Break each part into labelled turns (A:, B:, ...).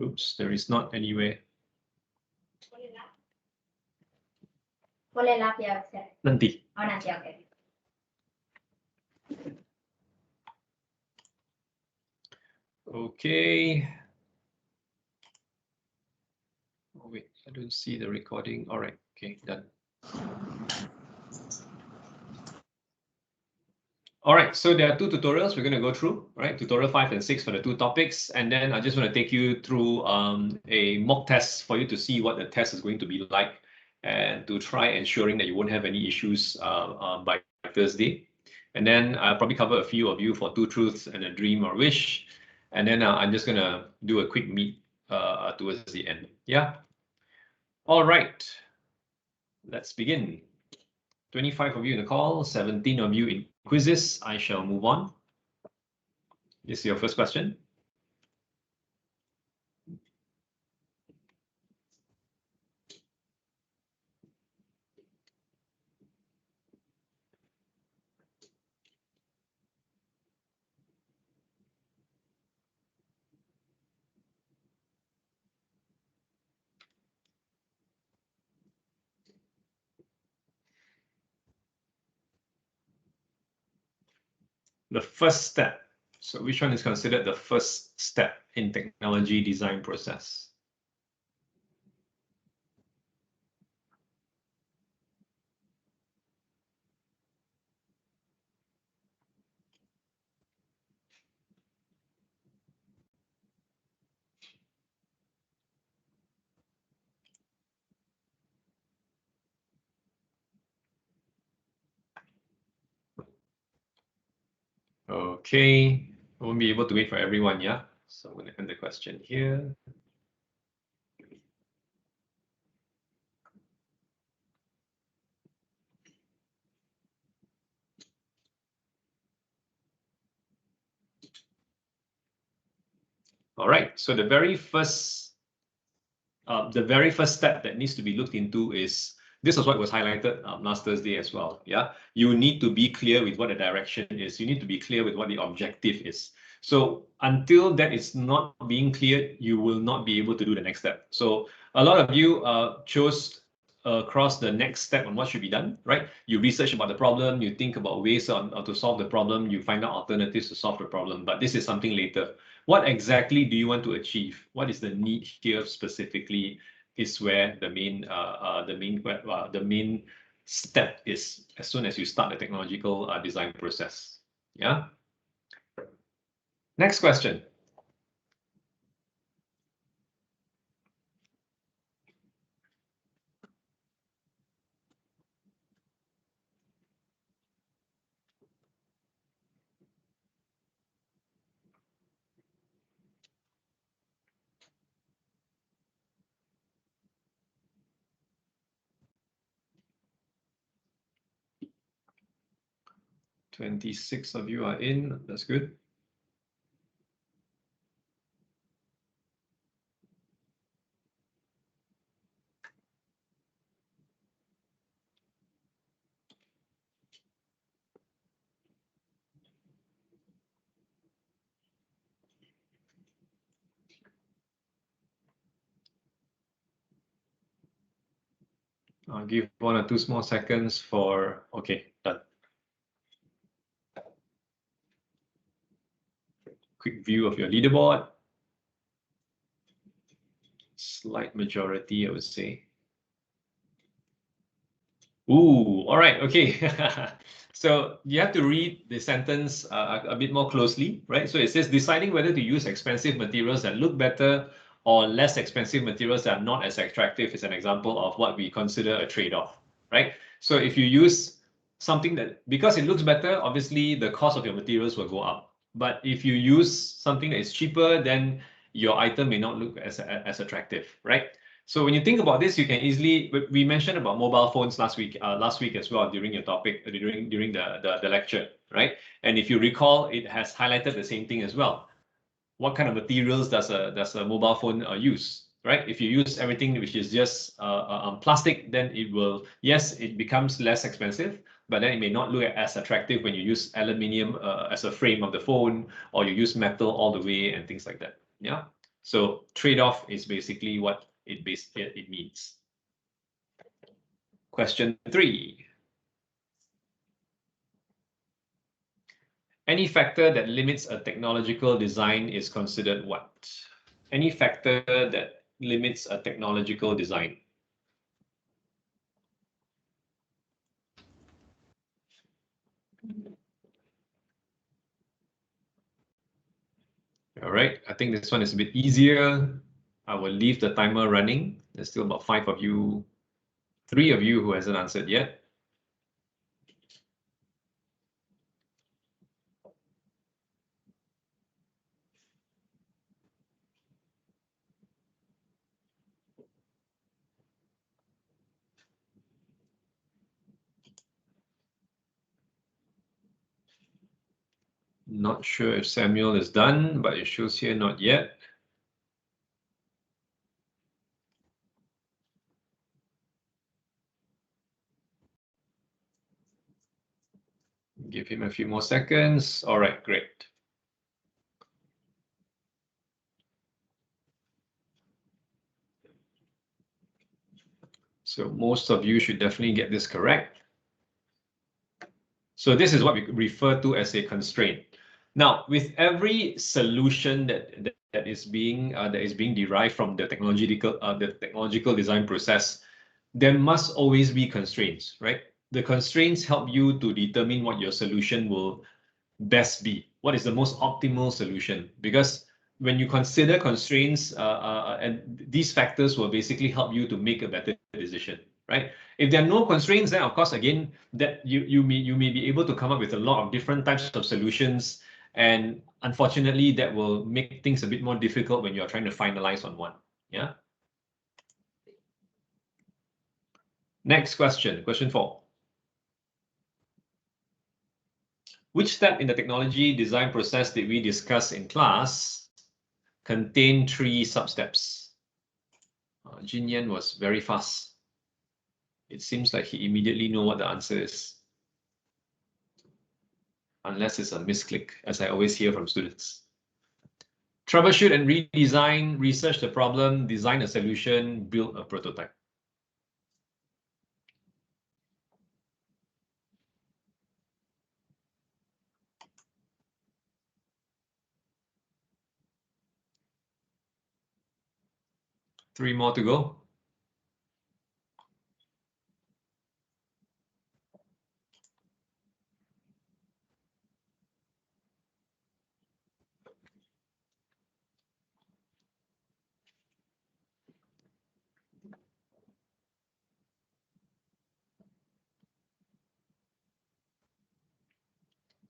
A: Oops, there is not anywhere.
B: Boleh lah ya, Ustaz.
A: Nanti.
B: Oh, nanti, oke.
A: Okay. Oh, wait, I don't see the recording. All right, okay, done. All right, so there are two tutorials we're going to go through, right? Tutorial 5 and 6 for the two topics. And then I just want to take you through a mock test for you to see what the test is going to be like and to try ensuring that you won't have any issues by Thursday. And then I'll probably cover a few of you for two truths and a dream or wish. And then I'm just going to do a quick meet towards the end. Yeah. All right, let's begin. 25 of you in the call, 17 of you in quizzes. I shall move on. This is your first question. The first step. So which one is considered the first step in technology design process? Okay, I won't be able to wait for everyone, yeah? So I'm going to end the question here. All right, so the very first step that needs to be looked into is, this is what was highlighted last Thursday as well. Yeah, you need to be clear with what the direction is. You need to be clear with what the objective is. So until that is not being cleared, you will not be able to do the next step. So a lot of you chose across the next step on what should be done, right? You research about the problem, you think about ways on to solve the problem, you find out alternatives to solve the problem, but this is something later. What exactly do you want to achieve? What is the need here specifically is where the main step is as soon as you start the technological design process. Yeah. Next question. "26 of you are in. That's good. I'll give 1 or 2 small seconds for, okay, done. Quick view of your leaderboard. Slight majority, I would say. Ooh, all right, okay. So you have to read the sentence a bit more closely, right? So it says deciding whether to use expensive materials that look better or less expensive materials that are not as attractive is an example of what we consider a trade-off, right? So if you use something that, because it looks better, obviously the cost of your materials will go up. But if you use something that is cheaper, then your item may not look as attractive, right? So when you think about this, you can easily, we mentioned about mobile phones last week as well during your topic, during the lecture, right? And if you recall, it has highlighted the same thing as well. What kind of materials does a mobile phone use, right? If you use everything which is just plastic, then it will, yes, it becomes less expensive, but then it may not look as attractive when you use aluminium as a frame of the phone, or you use metal all the way and things like that. Yeah. So trade-off is basically what it means. Question 3. Any factor that limits a technological design is considered what? Any factor that limits a technological design. All right, I think this one is a bit easier. I will leave the timer running. There's still about 5 of you, 3 of you who hasn't answered yet. Not sure if Samuel is done, but it shows here not yet. Give him a few more seconds. All right, great. So most of you should definitely get this correct. So this is what we refer to as a constraint. Now, with every solution that is being derived from the technological design process, there must always be constraints, right? The constraints help you to determine what your solution will best be. What is the most optimal solution? Because when you consider constraints, and these factors will basically help you to make a better decision, right? If there are no constraints, then of course, again, that you may be able to come up with a lot of different types of solutions, and unfortunately, that will make things a bit more difficult when you're trying to finalize on one. Yeah. Next question, question 4. Which step in the technology design process did we discuss in class contain 3 sub-steps? Jin Yan was very fast. It seems like he immediately knows what the answer is. Unless it's a misclick, as I always hear from students. Troubleshoot and redesign, research the problem, design a solution, build a prototype. Three more to go.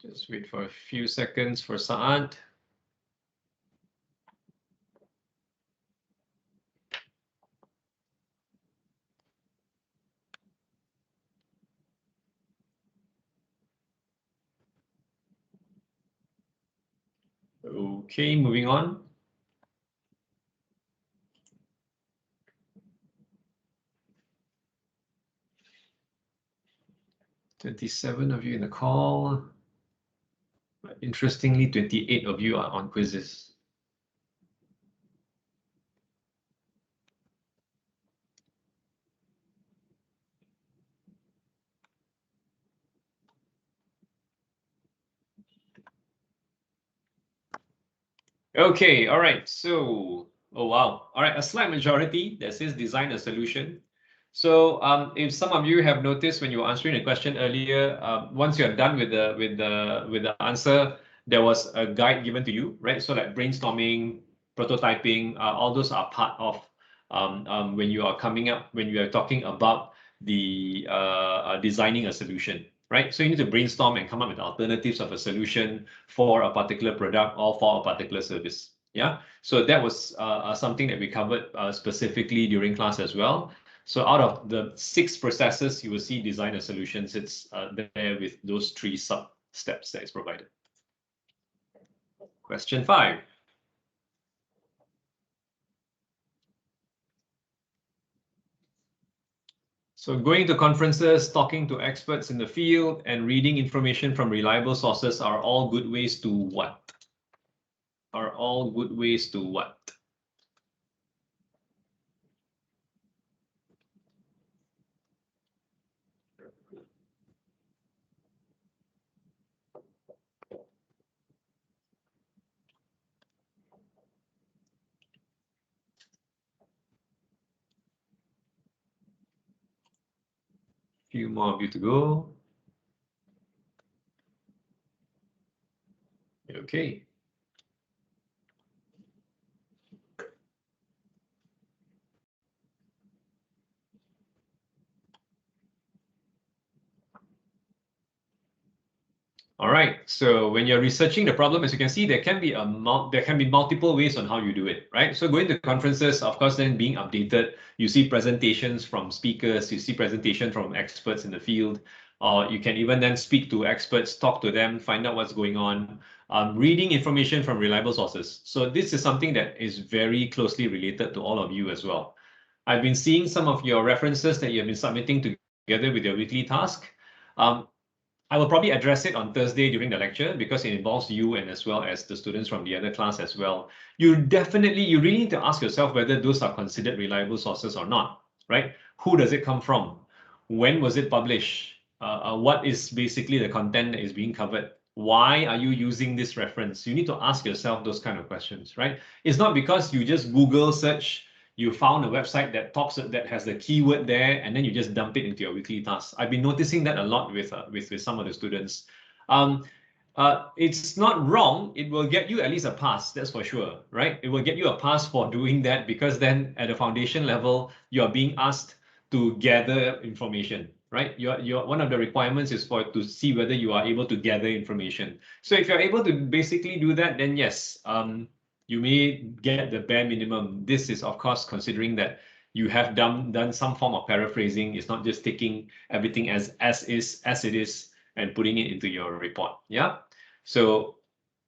A: Just wait for a few seconds for Saad. Okay, moving on. $27 of you in the call. Interestingly, 28 of you are on quizzes. Okay, all right. So, oh wow. All right, a slight majority that says design a solution. So, if some of you have noticed when you were answering the question earlier, once you're done with the answer, there was a guide given to you, right? So, like brainstorming, prototyping, all those are part of when you are talking about the designing a solution. Right, so you need to brainstorm and come up with alternatives of a solution for a particular product or for a particular service. Yeah, so that was something that we covered specifically during class as well. So out of the 6 processes, you will see design a solution sits there with those 3 sub steps that is provided. Question 5. So going to conferences, talking to experts in the field, and reading information from reliable sources are all good ways to what? Are all good ways to what? Few more of you to go. Okay. All right. So when you're researching the problem, as you can see, there can be multiple ways on how you do it, right? So going to conferences, of course, then being updated. You see presentations from speakers, you see presentation from experts in the field, or you can even then speak to experts, talk to them, find out what's going on. Reading information from reliable sources. So this is something that is very closely related to all of you as well. I've been seeing some of your references that you have been submitting together with your weekly task. I will probably address it on Thursday during the lecture because it involves you and as well as the students from the other class as well. You really need to ask yourself whether those are considered reliable sources or not, right? Who does it come from? When was it published? What is basically the content that is being covered? Why are you using this reference? You need to ask yourself those kind of questions, right? It's not because you just Google search, you found a website that has the keyword there, and then you just dump it into your weekly tasks. I've been noticing that a lot with some of the students. It's not wrong. It will get you at least a pass, that's for sure, right? It will get you a pass for doing that because then at the foundation level, you are being asked to gather information, right? One of the requirements is to see whether you are able to gather information. So if you're able to basically do that, then yes, you may get the bare minimum. This is, of course, considering that you have done some form of paraphrasing. It's not just taking everything as it is and putting it into your report. Yeah. So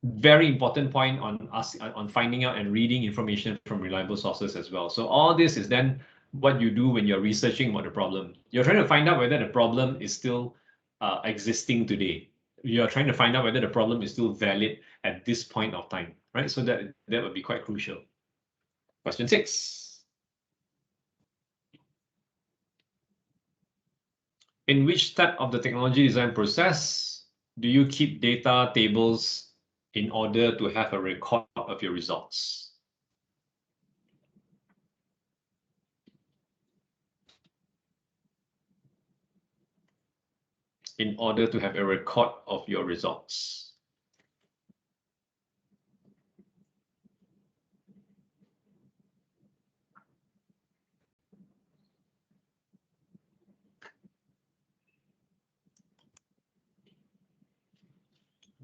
A: very important point on finding out and reading information from reliable sources as well. So all this is then what you do when you're researching about the problem. You're trying to find out whether the problem is still existing today. You're trying to find out whether the problem is still valid at this point of time, right? So that would be quite crucial. Question 6. In which step of the technology design process do you keep data tables in order to have a record of your results? In order to have a record of your results.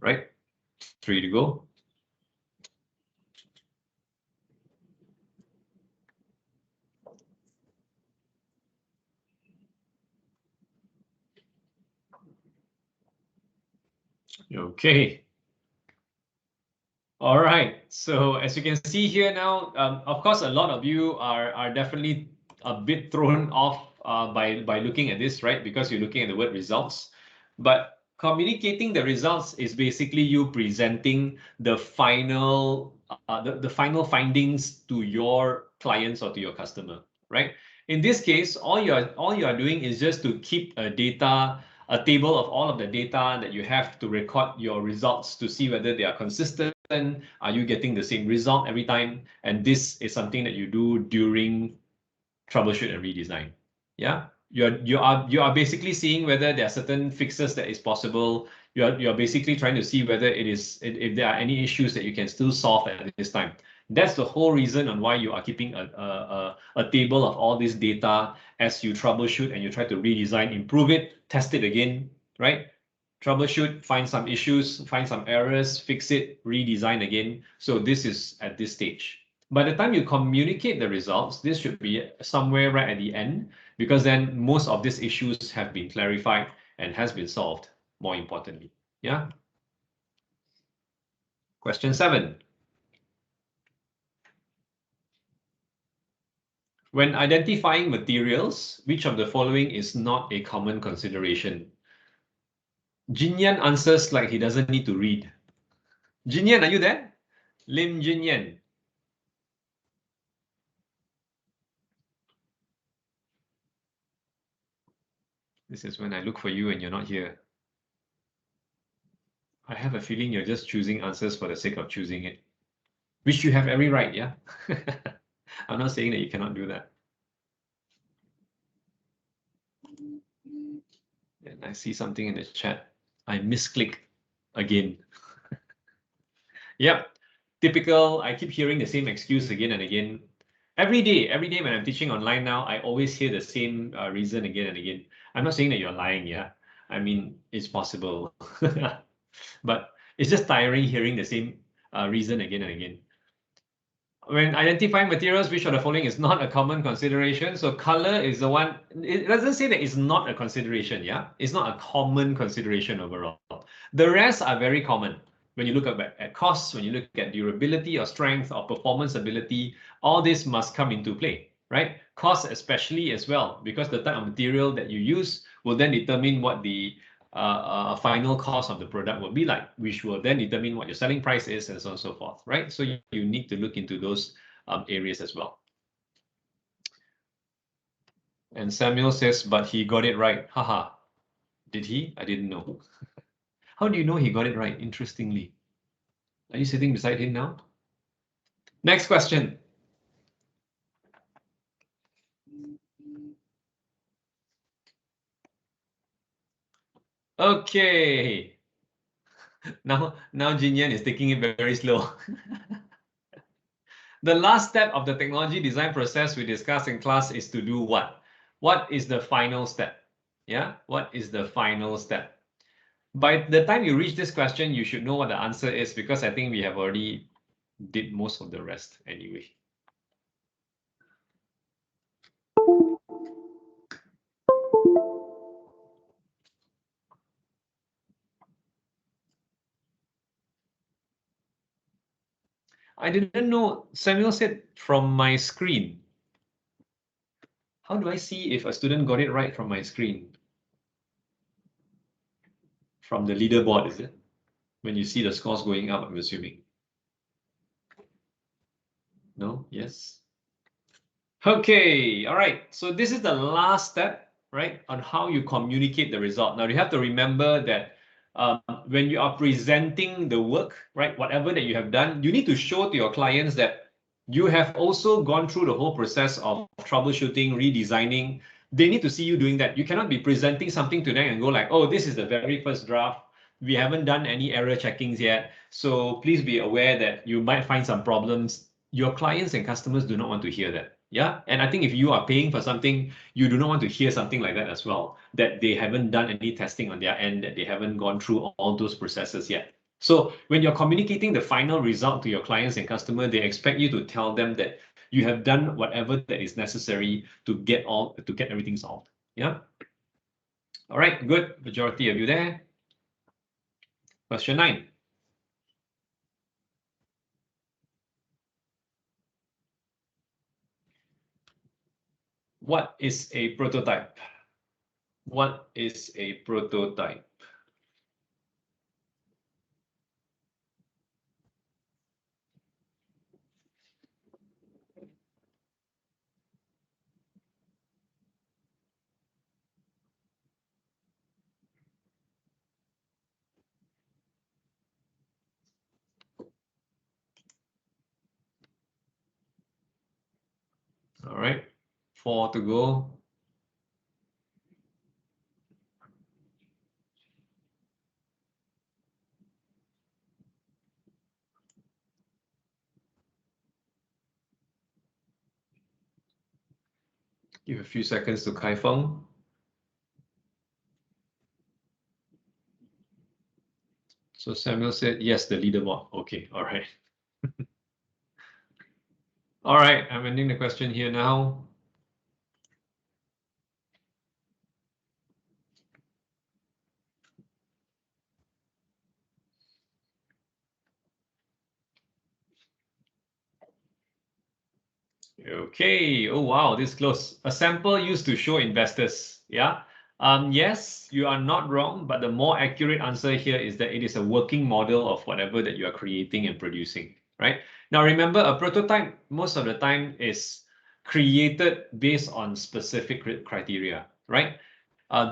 A: Right? 3 to go. Okay. All right. So as you can see here now, of course, a lot of you are definitely a bit thrown off by looking at this, right? Because you're looking at the word results. But communicating the results is basically you presenting the final the final findings to your clients or to your customer, right? In this case, all you are doing is just to keep a table of all of the data that you have to record your results to see whether they are consistent. Are you getting the same result every time? And this is something that you do during troubleshoot and redesign. Yeah, you are basically seeing whether there are certain fixes that is possible. You're basically trying to see whether if there are any issues that you can still solve at this time. That's the whole reason on why you are keeping a table of all this data as you troubleshoot and you try to redesign, improve it, test it again, right? Troubleshoot, find some issues, find some errors, fix it, redesign again. So this is at this stage. By the time you communicate the results, this should be somewhere right at the end, because then most of these issues have been clarified and has been solved, more importantly. Yeah. Question 7. When identifying materials, which of the following is not a common consideration? Jinyan answers like he doesn't need to read. Jinyan, are you there? Lim Jinyan. This is when I look for you and you're not here. I have a feeling you're just choosing answers for the sake of choosing it, which you have every right, yeah? I'm not saying that you cannot do that. And I see something in the chat. I misclick again. Yep, typical. I keep hearing the same excuse again and again. Every day when I'm teaching online now, I always hear the same reason again and again. I'm not saying that you're lying, yeah. I mean, it's possible. But it's just tiring hearing the same reason again and again. When identifying materials, which of the following is not a common consideration? So color is the one. It doesn't say that it's not a consideration, yeah? It's not a common consideration overall. The rest are very common. When you look at costs, when you look at durability or strength or performance ability, all this must come into play, right? Cost especially as well, because the type of material that you use will then determine what the final cost of the product will be like, which will then determine what your selling price is and so on and so forth, right? So you need to look into those areas as well. And Samuel says, but he got it right. Haha. Did he? I didn't know. How do you know he got it right? Interestingly. Are you sitting beside him now? Next question. Okay. Now Jin Yan is taking it very slow. The last step of the technology design process we discussed in class is to do what? What is the final step? Yeah, what is the final step? By the time you reach this question, you should know what the answer is, because I think we have already did most of the rest anyway. I didn't know. Samuel said from my screen. How do I see if a student got it right from my screen? From the leaderboard, is it? When you see the scores going up, I'm assuming. No? Yes? Okay, all right. So this is the last step, right, on how you communicate the result. Now you have to remember that when you are presenting the work, right, whatever that you have done, you need to show to your clients that you have also gone through the whole process of troubleshooting, redesigning. They need to see you doing that. You cannot be presenting something to them and go like, oh, this is the very first draft. We haven't done any error checkings yet. So please be aware that you might find some problems. Your clients and customers do not want to hear that. Yeah. And I think if you are paying for something, you do not want to hear something like that as well, that they haven't done any testing on their end, that they haven't gone through all those processes yet. So when you're communicating the final result to your clients and customer, they expect you to tell them that you have done whatever that is necessary to get everything solved. Yeah. All right, good. Majority of you there. Question 9. What is a prototype? What is a prototype? All right, 4 to go. Give a few seconds to Kai Feng. So Samuel said, yes, the leaderboard. Okay, all right. All right, I'm ending the question here now. Okay, oh wow, this is close. A sample used to show investors, yeah? Yes, you are not wrong, but the more accurate answer here is that it is a working model of whatever that you are creating and producing, right? Now remember, a prototype most of the time is created based on specific criteria, right?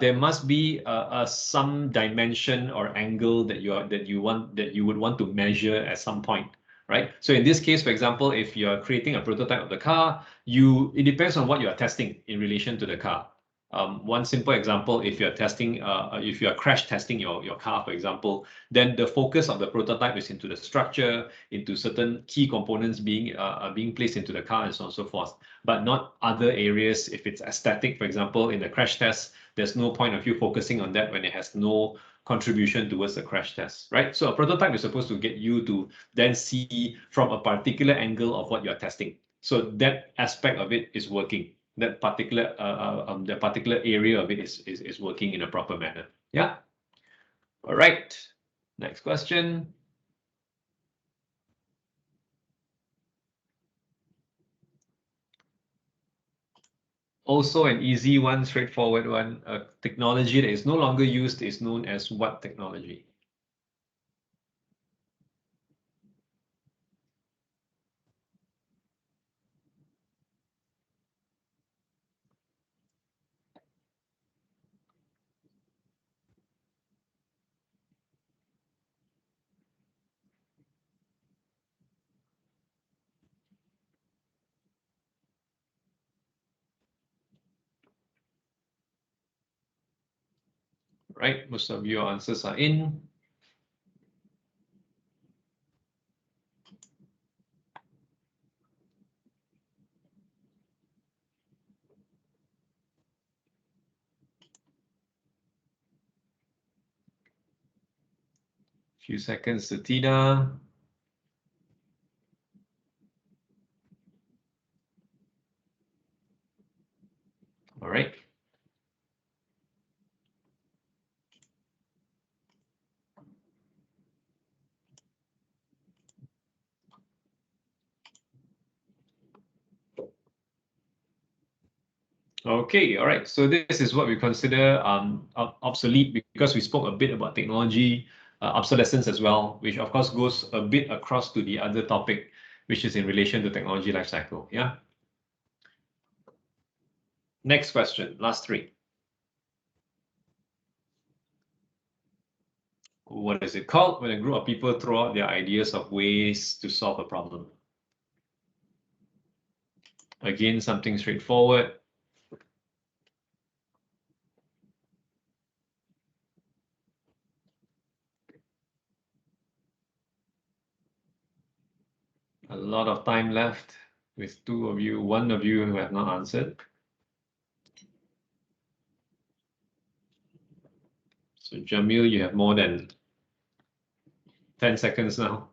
A: There must be some dimension or angle that you would want to measure at some point, right? So in this case, for example, if you're creating a prototype of the car, it depends on what you are testing in relation to the car. One simple example, if you're testing, if you're crash testing your car, for example, then the focus of the prototype is into the structure, into certain key components being placed into the car and so on and so forth, but not other areas. If it's aesthetic, for example, in the crash test, there's no point of you focusing on that when it has no contribution towards the crash test, right? So a prototype is supposed to get you to then see from a particular angle of what you're testing. So that aspect of it is working. That particular area of it is working in a proper manner. Yeah. All right. Next question. Also an easy one, straightforward one. A technology that is no longer used is known as what technology? Right, most of your answers are in. Few seconds to Tina. All right. Okay, all right. So this is what we consider obsolete, because we spoke a bit about technology obsolescence as well, which of course goes a bit across to the other topic, which is in relation to technology lifecycle. Yeah. Next question, last three. What is it called when a group of people throw out their ideas of ways to solve a problem? Again, something straightforward. A lot of time left with one of you who have not answered. So Jamil, you have more than 10 seconds now.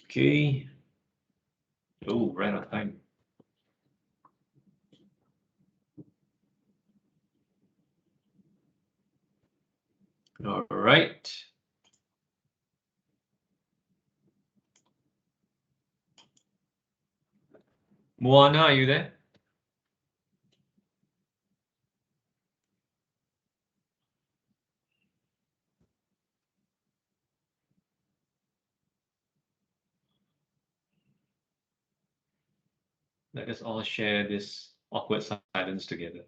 A: Okay. Oh, right on time. All right. Moana, are you there? Let us all share this awkward silence together.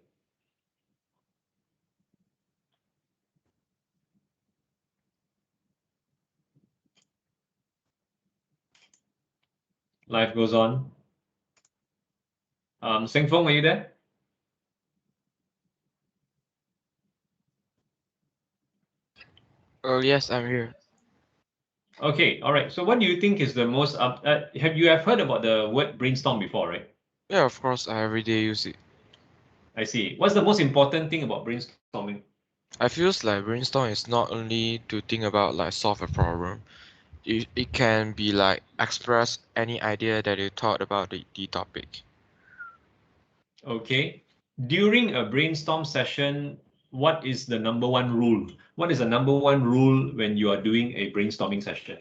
A: Life goes on. Seng Fong, are you there?
C: Oh, yes, I'm here.
A: Okay, all right. So what do you think is the most have you heard about the word brainstorm before, right?
C: Yeah, of course, I every day use it.
A: I see. What's the most important thing about brainstorming?
C: I feels like brainstorm is not only to think about like solve a problem. It can be like express any idea that you thought about the topic.
A: Okay. During a brainstorm session, what is the number one rule? What is the number one rule when you are doing a brainstorming session?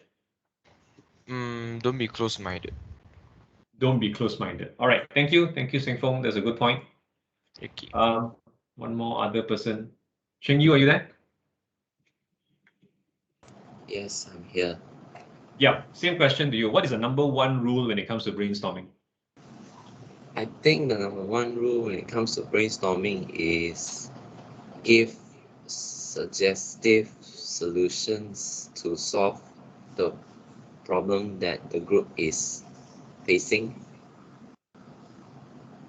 C: Don't be close-minded.
A: Don't be close-minded. All right. Thank you. Thank you, Seng Fong. That's a good point.
C: Okay.
A: One more other person. Sheng Yu, are you there?
D: Yes, I'm here.
A: Yeah, same question to you. What is the number one rule when it comes to brainstorming?
D: I think the number one rule when it comes to brainstorming is give suggestive solutions to solve the problem that the group is facing.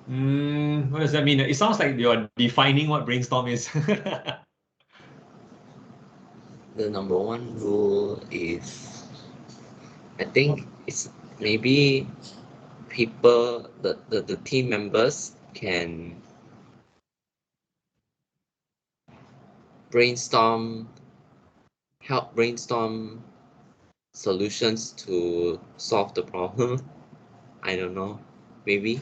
A: What does that mean? It sounds like you're defining what brainstorm is.
D: The number one rule is, I think it's maybe people, the team members can help brainstorm solutions to solve the problem. I don't know, maybe.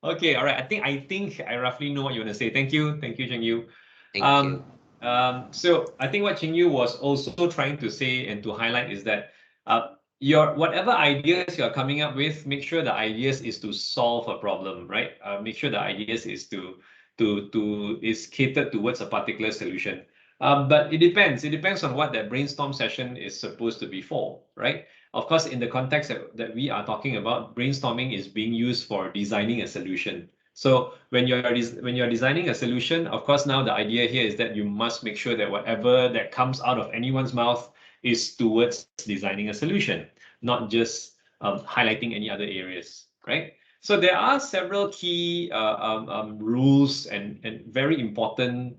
A: Okay, all right. I think I roughly know what you want to say. Thank you, Cheng Yu.
D: Thank you.
A: So I think what Cheng Yu was also trying to say and to highlight is that your whatever ideas you're coming up with, make sure the ideas is to solve a problem, right? Make sure the ideas is is catered towards a particular solution. But it depends. It depends on what that brainstorm session is supposed to be for, right? Of course, in the context that we are talking about, brainstorming is being used for designing a solution. So when you're designing a solution, of course, now the idea here is that you must make sure that whatever that comes out of anyone's mouth is towards designing a solution, not just highlighting any other areas, right? So there are several key rules and very important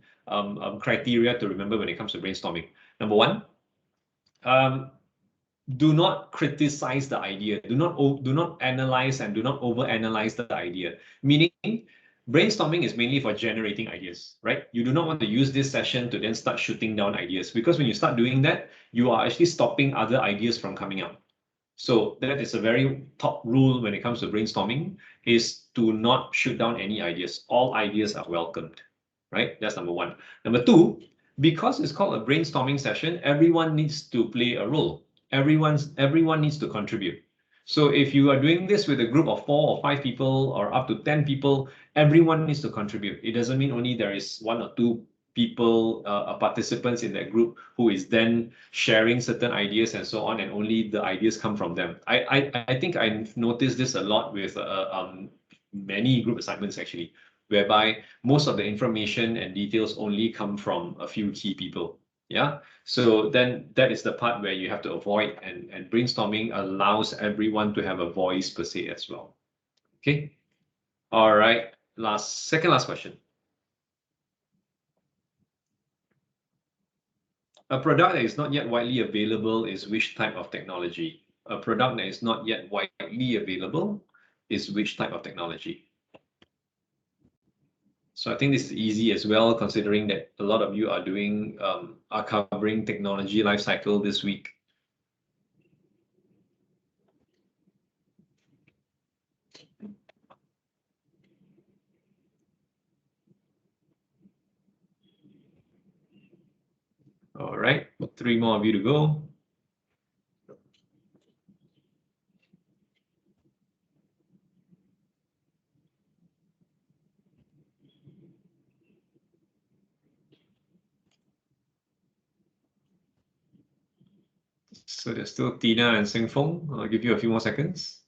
A: criteria to remember when it comes to brainstorming. Number one, do not criticize the idea. Do not analyze and do not overanalyze the idea. Meaning, brainstorming is mainly for generating ideas, right? You do not want to use this session to then start shooting down ideas, because when you start doing that, you are actually stopping other ideas from coming out. So that is a very top rule when it comes to brainstorming, is to not shoot down any ideas. All ideas are welcomed, right? That's number one. Number two, because it's called a brainstorming session, everyone needs to play a role. Everyone needs to contribute. So if you are doing this with a group of 4 or 5 people or up to 10 people, everyone needs to contribute. It doesn't mean only there is 1 or 2 people, participants in that group who is then sharing certain ideas and so on, and only the ideas come from them. I think I've noticed this a lot with many group assignments actually, whereby most of the information and details only come from a few key people. Yeah, so then that is the part where you have to avoid, and brainstorming allows everyone to have a voice per se as well. Okay, all right, second last question. A product that is not yet widely available is which type of technology? A product that is not yet widely available is which type of technology? So I think this is easy as well, considering that a lot of you are covering technology lifecycle this week. All right, 3 more of you to go. So there's still Tina and Sing Fong. I'll give you a few more seconds,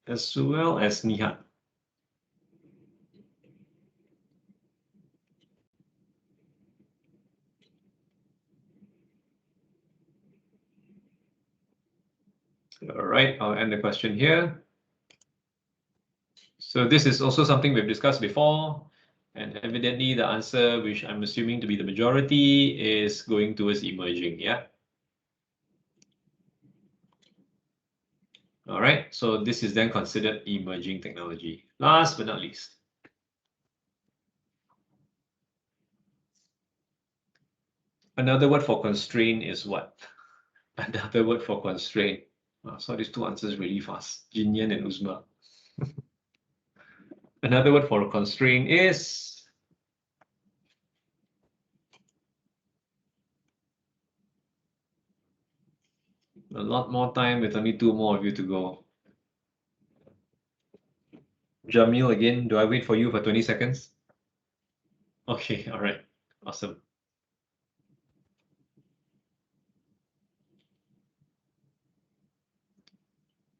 A: as well as Nihat. All right, I'll end the question here. So this is also something we've discussed before, and evidently the answer, which I'm assuming to be the majority, is going towards emerging, yeah? All right, so this is then considered emerging technology. Last but not least. Another word for constraint is what? Another word for constraint. I saw these 2 answers really fast, Jinyan and Uzma. Another word for constraint is a lot more time with only 2 more of you to go. Jamil again, do I wait for you for 20 seconds? Okay, all right, awesome.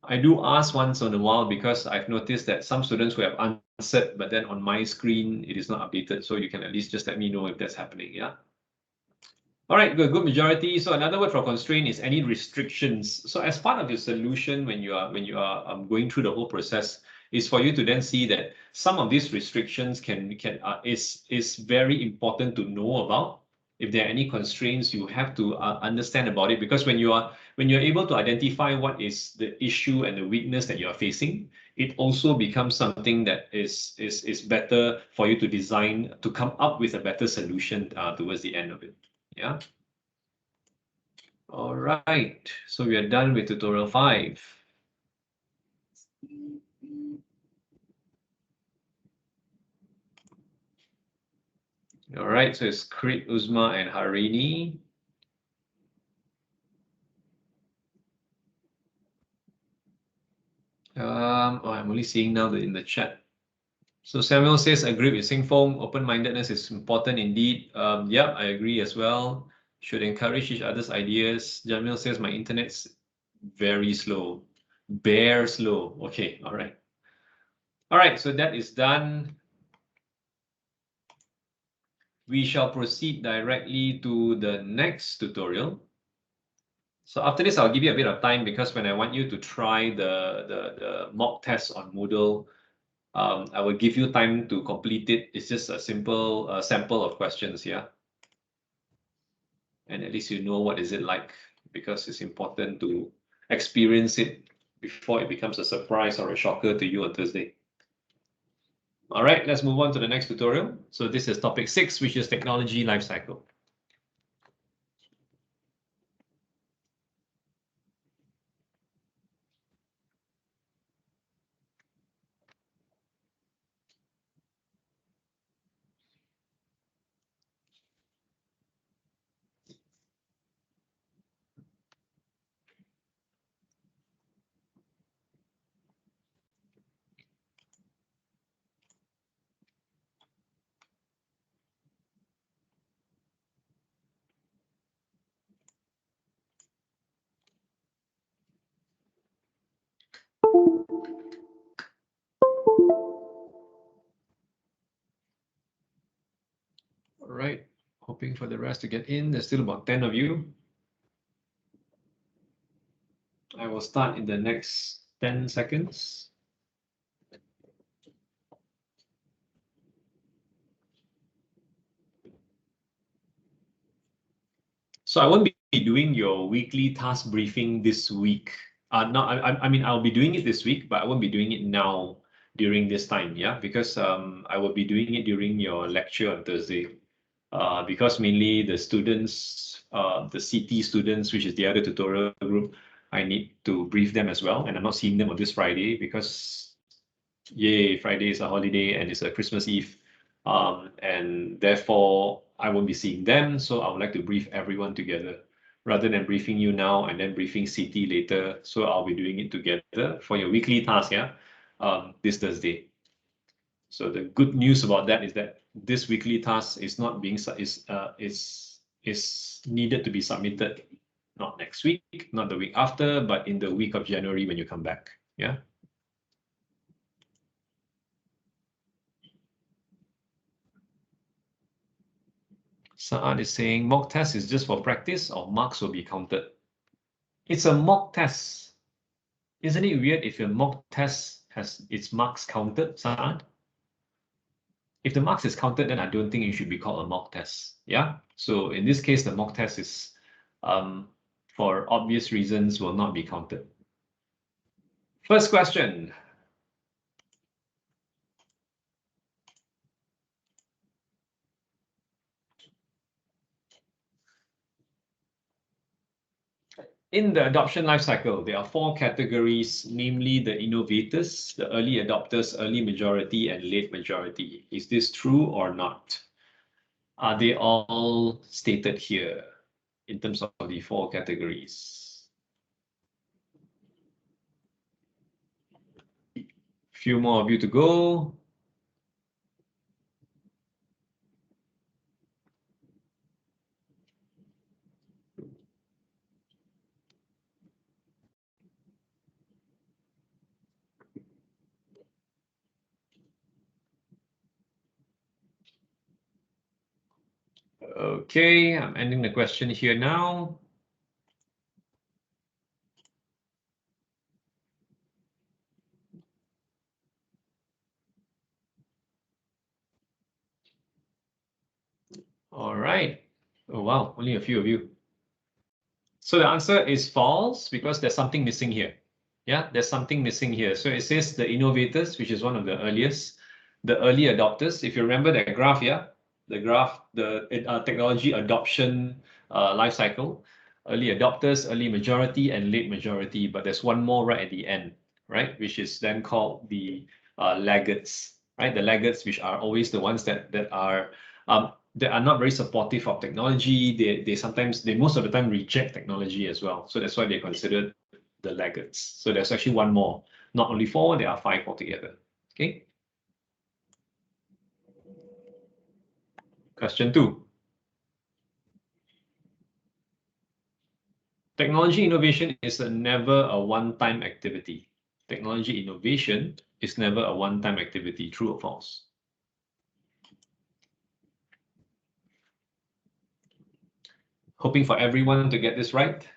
A: I do ask once in a while because I've noticed that some students who have answered, but then on my screen, it is not updated. So you can at least just let me know if that's happening, yeah? All right, good majority. So another word for constraint is any restrictions. So as part of your solution, when you are going through the whole process, is for you to then see that some of these restrictions is very important to know about. If there are any constraints, you have to understand about it, because when you're able to identify what is the issue and the weakness that you are facing, it also becomes something that is better for you to design to come up with a better solution towards the end of it. Yeah. All right. So we are done with tutorial 5. All right. So it's Krit, Uzma, and Harini. I'm only seeing now in the chat. So Samuel says, agree with Singfong. Open-mindedness is important indeed. Yeah, I agree as well. Should encourage each other's ideas. Jamil says, my internet's very slow. Bare slow. Okay, all right. All right, so that is done. We shall proceed directly to the next tutorial. So after this, I'll give you a bit of time, because when I want you to try the mock test on Moodle, I will give you time to complete it. It's just a simple sample of questions, yeah. And at least you know what is it like, because it's important to experience it before it becomes a surprise or a shocker to you on Thursday. All right, let's move on to the next tutorial. So this is topic 6, which is technology lifecycle. All right, hoping for the rest to get in. There's still about 10 of you. I will start in the next 10 seconds. So I won't be doing your weekly task briefing this week. No, I mean, I'll be doing it this week, but I won't be doing it now during this time, yeah, because I will be doing it during your lecture on Thursday. Because mainly the students, the CT students, which is the other tutorial group, I need to brief them as well. And I'm not seeing them on this Friday because, yay, Friday is a holiday and it's a Christmas Eve. And therefore, I won't be seeing them. So I would like to brief everyone together rather than briefing you now and then briefing CT later. So I'll be doing it together for your weekly task, yeah, this Thursday. So the good news about that is that this weekly task is not being is needed to be submitted not next week, not the week after, but in the week of January when you come back. Yeah. Saad is saying mock test is just for practice or marks will be counted. It's a mock test. Isn't it weird if your mock test has its marks counted, Saad? If the marks is counted, then I don't think it should be called a mock test. Yeah. So in this case, the mock test is, for obvious reasons, will not be counted. First question. In the adoption lifecycle, there are 4 categories, namely the innovators, the early adopters, early majority, and late majority. Is this true or not? Are they all stated here in terms of the 4 categories? Few more of you to go. Okay, I'm ending the question here now. All right. Oh, wow, only a few of you. So the answer is false because there's something missing here. Yeah, there's something missing here. So it says the innovators, which is one of the earliest, the early adopters. If you remember that graph, yeah, the graph, the technology adoption life cycle, early adopters, early majority, and late majority. But there's one more right at the end, right, which is then called the laggards, right? The laggards, which are always the ones that are not very supportive of technology. They sometimes, they most of the time reject technology as well. So that's why they're considered the laggards. So there's actually one more, not only 4, there are 5 altogether. Okay. Question 2. Technology innovation is never a one-time activity. Technology innovation is never a one-time activity. True or false? Hoping for everyone to get this right.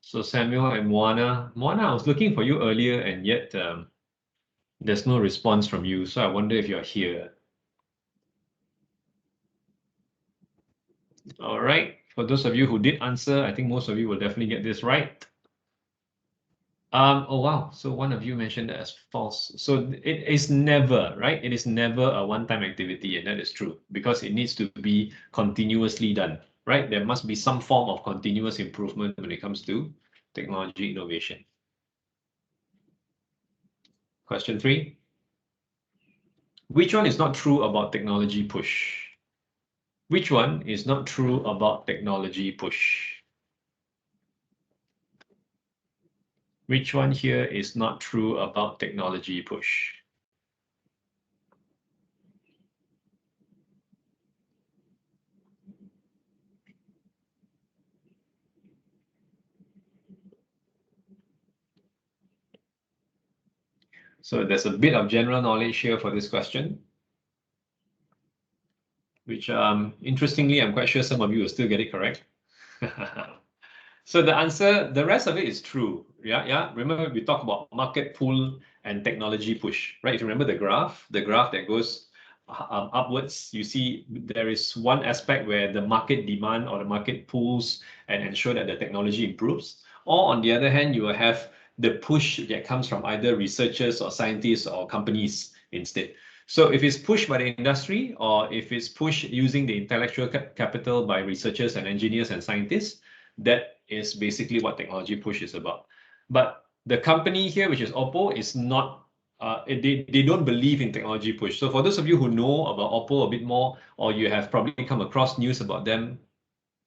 A: So Samuel and Moana, I was looking for you earlier, and yet there's no response from you. So I wonder if you're here. All right. For those of you who did answer, I think most of you will definitely get this right. Oh, wow. So one of you mentioned that as false. So it is never, right? It is never a one-time activity, and that is true because it needs to be continuously done, right? There must be some form of continuous improvement when it comes to technology innovation. Question 3. Which one is not true about technology push? Which one is not true about technology push? Which one here is not true about technology push? So there's a bit of general knowledge here for this question, which interestingly, I'm quite sure some of you will still get it correct. So the answer, the rest of it is true. Yeah. Remember we talked about market pull and technology push, right? If you remember the graph that goes upwards, you see there is one aspect where the market demand or the market pulls and ensure that the technology improves. Or on the other hand, you will have the push that comes from either researchers or scientists or companies instead. So if it's pushed by the industry or if it's pushed using the intellectual capital by researchers and engineers and scientists, that is basically what technology push is about. But the company here, which is Oppo, is not, they don't believe in technology push. So for those of you who know about Oppo a bit more, or you have probably come across news about them,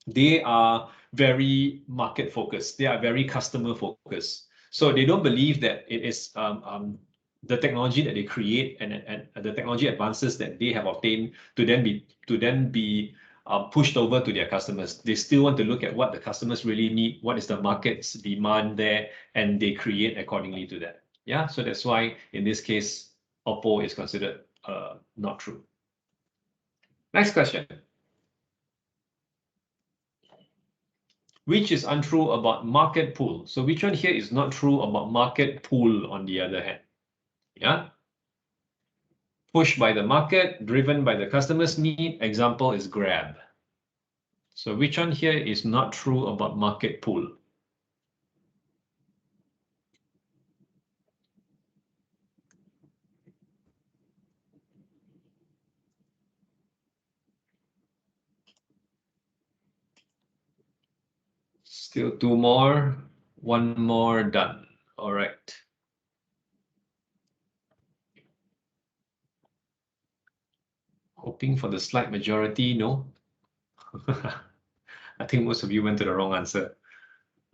A: they are very market focused. They are very customer focused. So they don't believe that it is the technology that they create and the technology advances that they have obtained to then be pushed over to their customers. They still want to look at what the customers really need, what is the market's demand there, and they create accordingly to that. Yeah, so that's why in this case, Oppo is considered not true. Next question. Which is untrue about market pull? So which one here is not true about market pull on the other hand? Yeah. Pushed by the market, driven by the customer's need. Example is Grab. So which one here is not true about market pull? Still 2 more, 1 more done. All right. Hoping for the slight majority, no? I think most of you went to the wrong answer.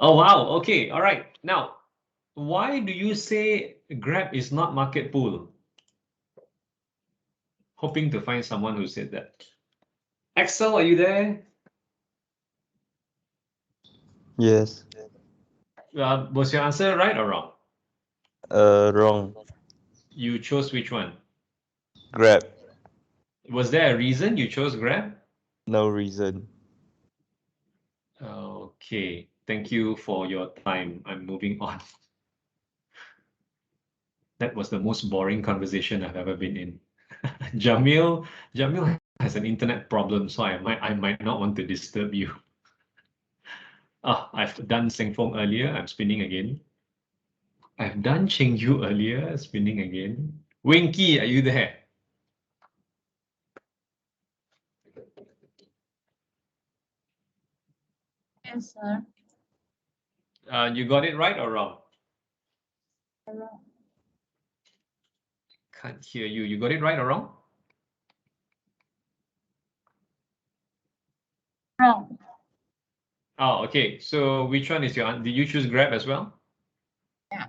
A: Oh, wow. Okay. All right. Now, why do you say Grab is not market pull? Hoping to find someone who said that. Axel, are you there?
E: Yes.
A: Was your answer right or wrong?
E: Wrong.
A: You chose which one?
E: Grab.
A: Was there a reason you chose Grab?
E: No reason.
A: Okay, thank you for your time. I'm moving on. That was the most boring conversation I've ever been in. Jamil has an internet problem, so I might not want to disturb you. I've done Seng Fong earlier. I'm spinning again. I've done Cheng Yu earlier. Spinning again. Winky, are you there?
B: Yes, sir.
A: You got it right or wrong? Can't hear you. You got it right or wrong?
B: Wrong.
A: Oh, okay. So which one is your answer? Did you choose Grab as well?
B: Yeah.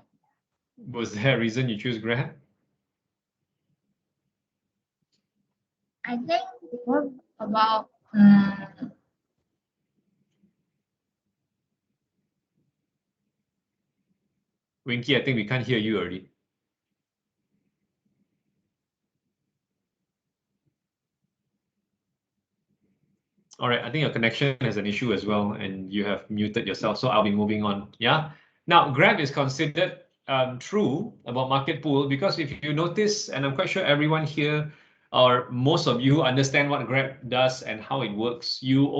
A: Was there a reason you choose Grab?
B: I think what about
A: Winky, I think we can't hear you already. All right, I think your connection has an issue as well, and you have muted yourself, so I'll be moving on. Yeah. Now, Grab is considered true about market pool because if you notice, and I'm quite sure everyone here or most of you understand what Grab does and how it works. You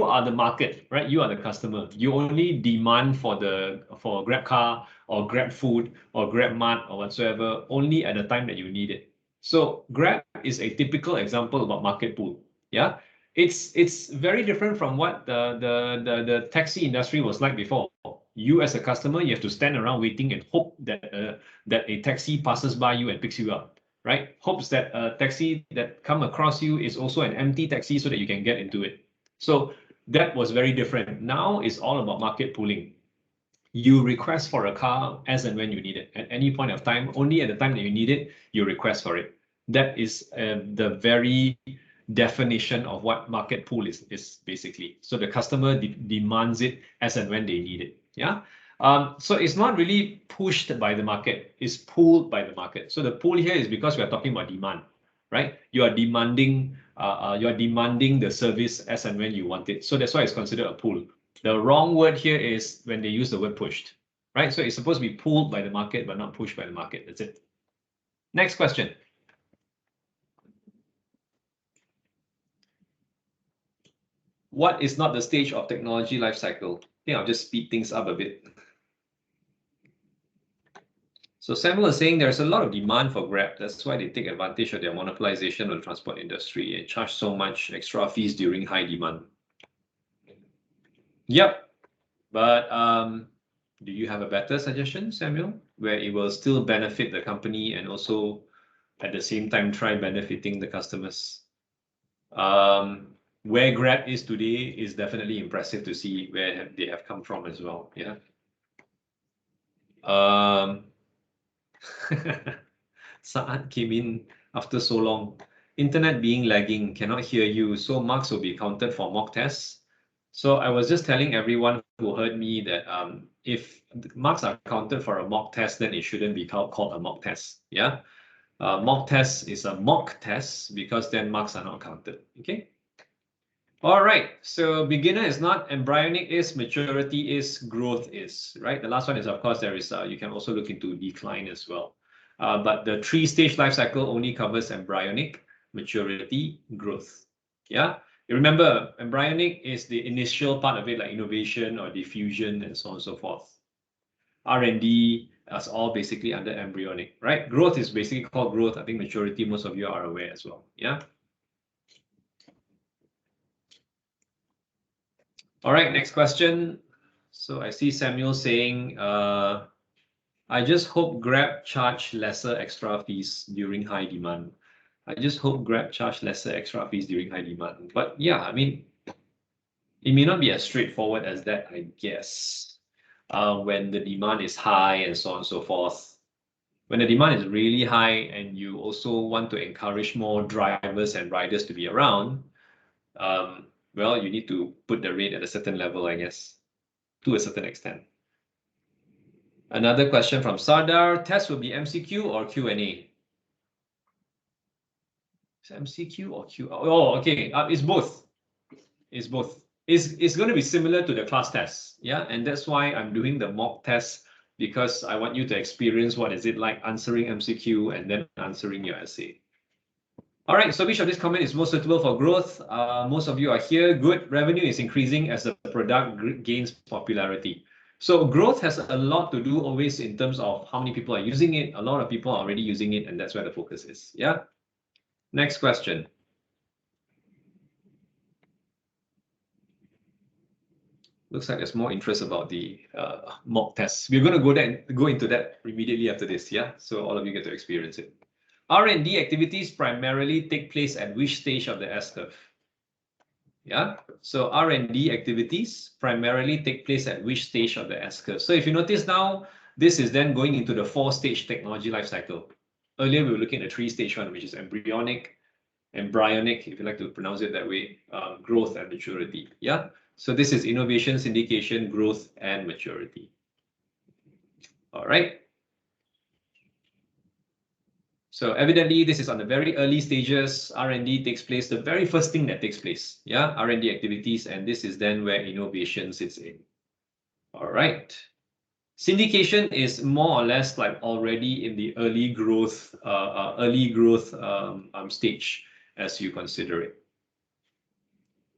A: are the market, right? You are the customer. You only demand for Grab car or Grab food or Grab Mart or whatsoever only at the time that you need it. So Grab is a typical example about market pool. Yeah. It's very different from what the taxi industry was like before. You as a customer, you have to stand around waiting and hope that a taxi passes by you and picks you up, right? Hopes that a taxi that come across you is also an empty taxi so that you can get into it. So that was very different. Now it's all about market pooling. You request for a car as and when you need it at any point of time. Only at the time that you need it, you request for it. That is the very definition of what market pool is basically. So the customer demands it as and when they need it. Yeah. So it's not really pushed by the market, it's pulled by the market. So the pull here is because we are talking about demand, right? You are demanding the service as and when you want it. So that's why it's considered a pull. The wrong word here is when they use the word pushed, right? So it's supposed to be pulled by the market, but not pushed by the market. That's it. Next question. What is not the stage of technology life cycle? I think I'll just speed things up a bit. So Samuel is saying there's a lot of demand for Grab. That's why they take advantage of their monopolization of the transport industry and charge so much extra fees during high demand. Yep. But do you have a better suggestion, Samuel, where it will still benefit the company and also at the same time try benefiting the customers? Where Grab is today is definitely impressive to see where they have come from as well. Yeah. Saad came in after so long. Internet being lagging, cannot hear you. So marks will be counted for mock tests. So I was just telling everyone who heard me that if marks are counted for a mock test, then it shouldn't be called a mock test. Yeah. Mock test is a mock test because then marks are not counted. Okay. All right. So beginner is not, embryonic is, maturity is, growth is, right? The last one is, of course, there is, you can also look into decline as well. But the 3-stage life cycle only covers embryonic, maturity, growth. Yeah. You remember, embryonic is the initial part of it, like innovation or diffusion and so on and so forth. R&D is all basically under embryonic, right? Growth is basically called growth. I think maturity, most of you are aware as well. Yeah. All right, next question. So I see Samuel saying, I just hope Grab charge lesser extra fees during high demand. I just hope Grab charge lesser extra fees during high demand. But yeah, I mean, it may not be as straightforward as that, I guess. When the demand is high and so on and so forth. When the demand is really high and you also want to encourage more drivers and riders to be around, well, you need to put the rate at a certain level, I guess, to a certain extent. Another question from Sardar. Test will be MCQ or Q&A? Is it MCQ or Q? Oh, okay. It's both. It's both. It's going to be similar to the class test. Yeah, and that's why I'm doing the mock test, because I want you to experience what is it like answering MCQ and then answering your essay. All right, so which of these comment is most suitable for growth? Most of you are here. Good. Revenue is increasing as the product gains popularity. So growth has a lot to do always in terms of how many people are using it. A lot of people are already using it, and that's where the focus is. Yeah. Next question. Looks like there's more interest about the mock tests. We're going to go into that immediately after this. Yeah. So all of you get to experience it. R&D activities primarily take place at which stage of the S-curve? Yeah, so R&D activities primarily take place at which stage of the S-curve? So if you notice now, this is then going into the 4-stage technology life cycle. Earlier, we were looking at the 3-stage one, which is embryonic, if you like to pronounce it that way, growth and maturity. Yeah, so this is innovation, syndication, growth, and maturity. All right. So evidently, this is on the very early stages. R&D takes place, the very first thing that takes place. Yeah, R&D activities, and this is then where innovation sits in. All right. Syndication is more or less like already in the early growth stage as you consider it.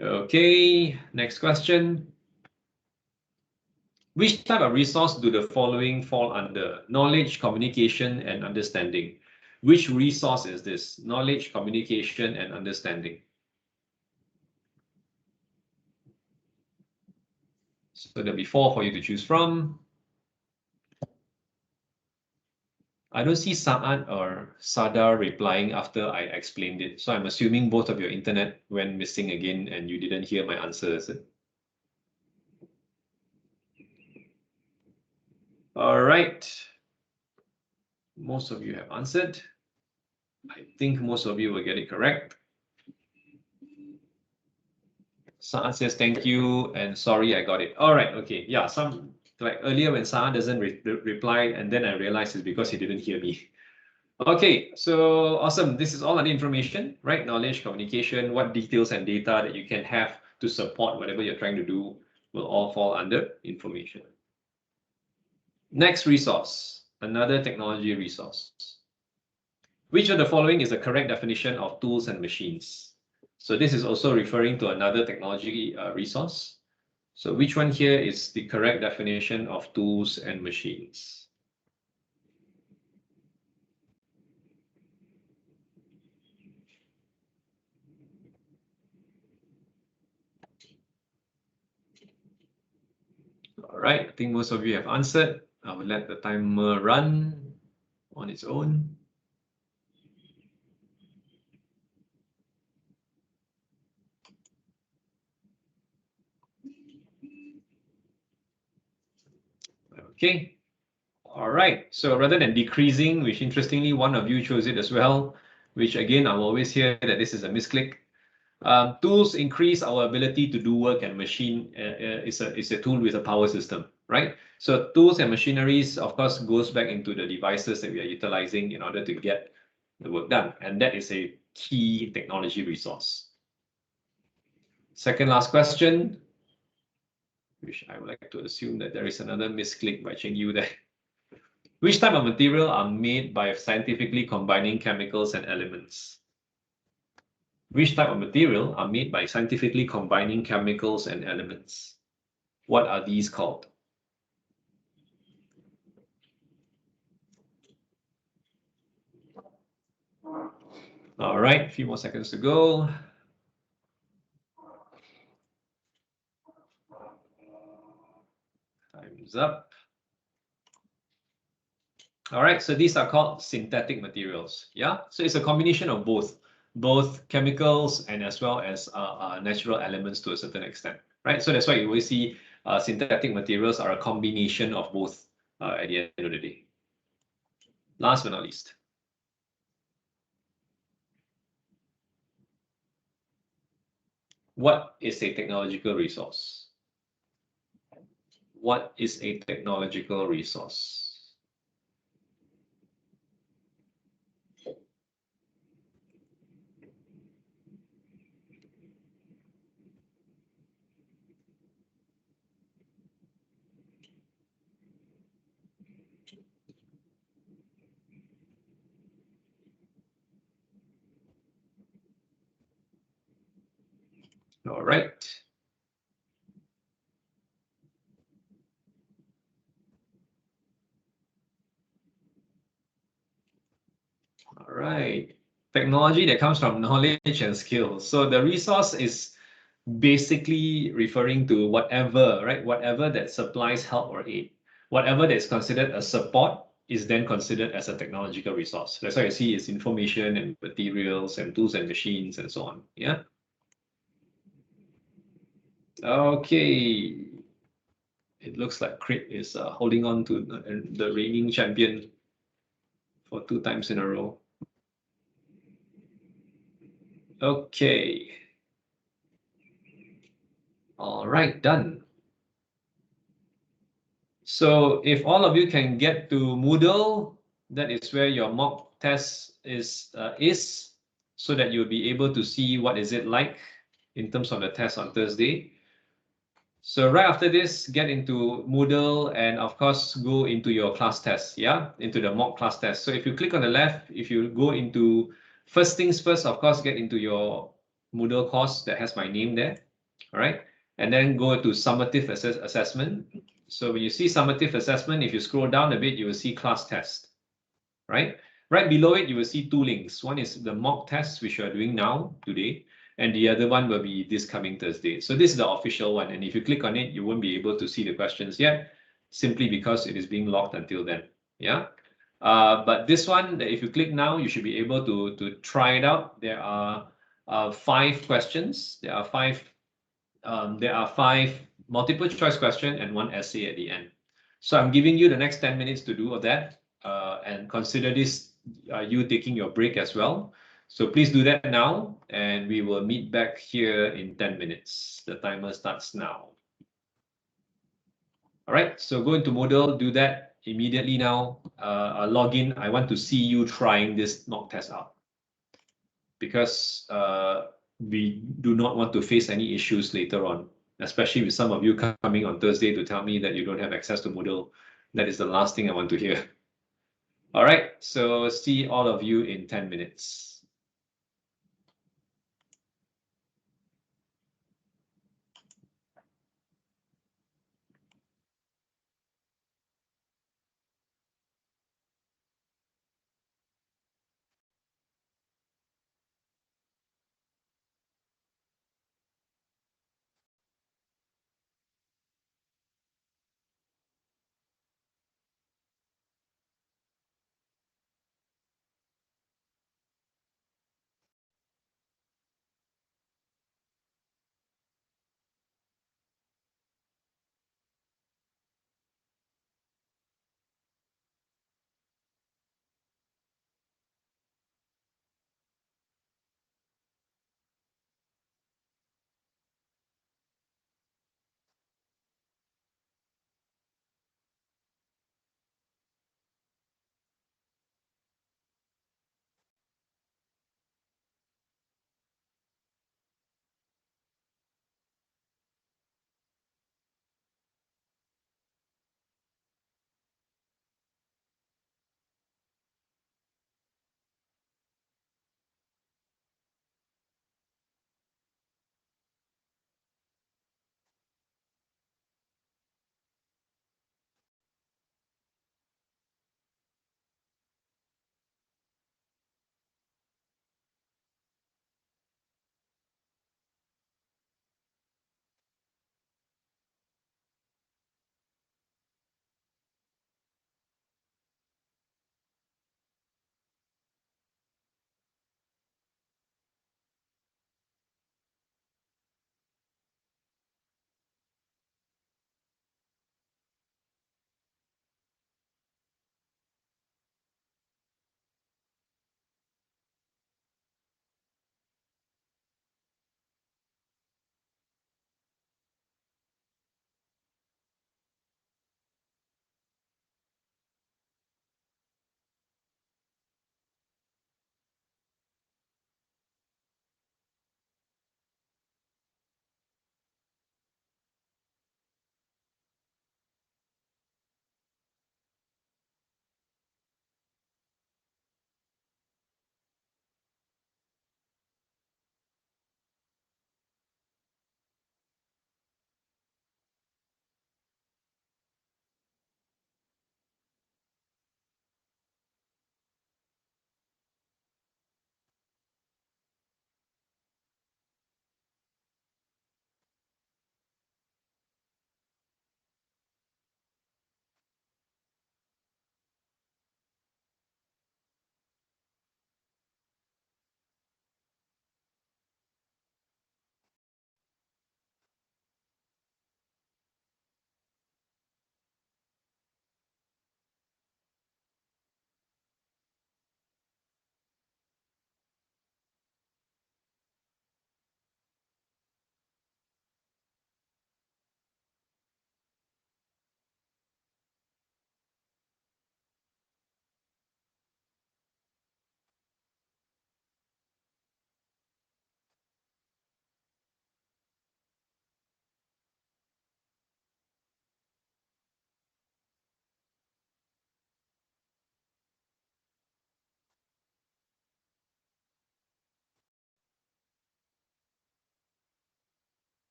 A: Okay, next question. Which type of resource do the following fall under? Knowledge, communication, and understanding. Which resource is this? Knowledge, communication, and understanding. So there'll be 4 for you to choose from. I don't see Sa'ad or Sadar replying after I explained it. So I'm assuming both of your internet went missing again and you didn't hear my answers. All right. Most of you have answered. I think most of you will get it correct. Sa'ad says thank you and sorry I got it. All right, okay. Yeah, some like earlier when Sa'ad doesn't reply and then I realized it's because he didn't hear me. Okay, so awesome. This is all on the information, right? Knowledge, communication, what details and data that you can have to support whatever you're trying to do will all fall under information. Next resource, another technology resource. Which of the following is the correct definition of tools and machines? So this is also referring to another technology resource. So which one here is the correct definition of tools and machines? All right, I think most of you have answered. I will let the timer run on its own. Okay. All right. So rather than decreasing, which interestingly, one of you chose it as well, which again, I will always hear that this is a misclick. Tools increase our ability to do work, and machine is a tool with a power system, right? So tools and machineries, of course, goes back into the devices that we are utilizing in order to get the work done. And that is a key technology resource. Second last question, which I would like to assume that there is another misclick by Cheng Yu there. Which type of material are made by scientifically combining chemicals and elements? Which type of material are made by scientifically combining chemicals and elements? What are these called? All right, a few more seconds to go. Time's up. All right, so these are called synthetic materials. Yeah, so it's a combination of both chemicals and as well as natural elements to a certain extent, right? So that's why you always see synthetic materials are a combination of both at the end of the day. Last but not least. What is a technological resource? what is a technological resource? All right. All right. Technology that comes from knowledge and skills. So the resource is basically referring to whatever, right? Whatever that supplies help or aid. Whatever that is considered a support is then considered as a technological resource. That's why you see it's information and materials and tools and machines and so on. Yeah. Okay. It looks like Crit is holding on to the reigning champion for 2 times in a row. Okay. All right, done. So if all of you can get to Moodle, that is where your mock test is, so that you'll be able to see what is it like in terms of the test on Thursday. So right after this, get into Moodle and of course go into your class test, yeah, into the mock class test. So if you click on the left, if you go into first things first, of course, get into your Moodle course that has my name there, all right? And then go to summative assessment. So when you see summative assessment, if you scroll down a bit, you will see class test, right? Right below it, you will see 2 links. One is the mock test, which you are doing now, today, and the other one will be this coming Thursday. So this is the official one. And if you click on it, you won't be able to see the questions yet, simply because it is being locked until then. Yeah. But this one, if you click now, you should be able to try it out. There are 5 questions. There are 5 multiple choice questions and 1 essay at the end. So I'm giving you the next 10 minutes to do that, and consider this you taking your break as well. So please do that now, and we will meet back here in 10 minutes. The timer starts now. All right, so go into Moodle, do that immediately now. Log in. I want to see you trying this mock test out, because we do not want to face any issues later on, especially with some of you coming on Thursday to tell me that you don't have access to Moodle. That is the last thing I want to hear. All right, so see all of you in 10 minutes.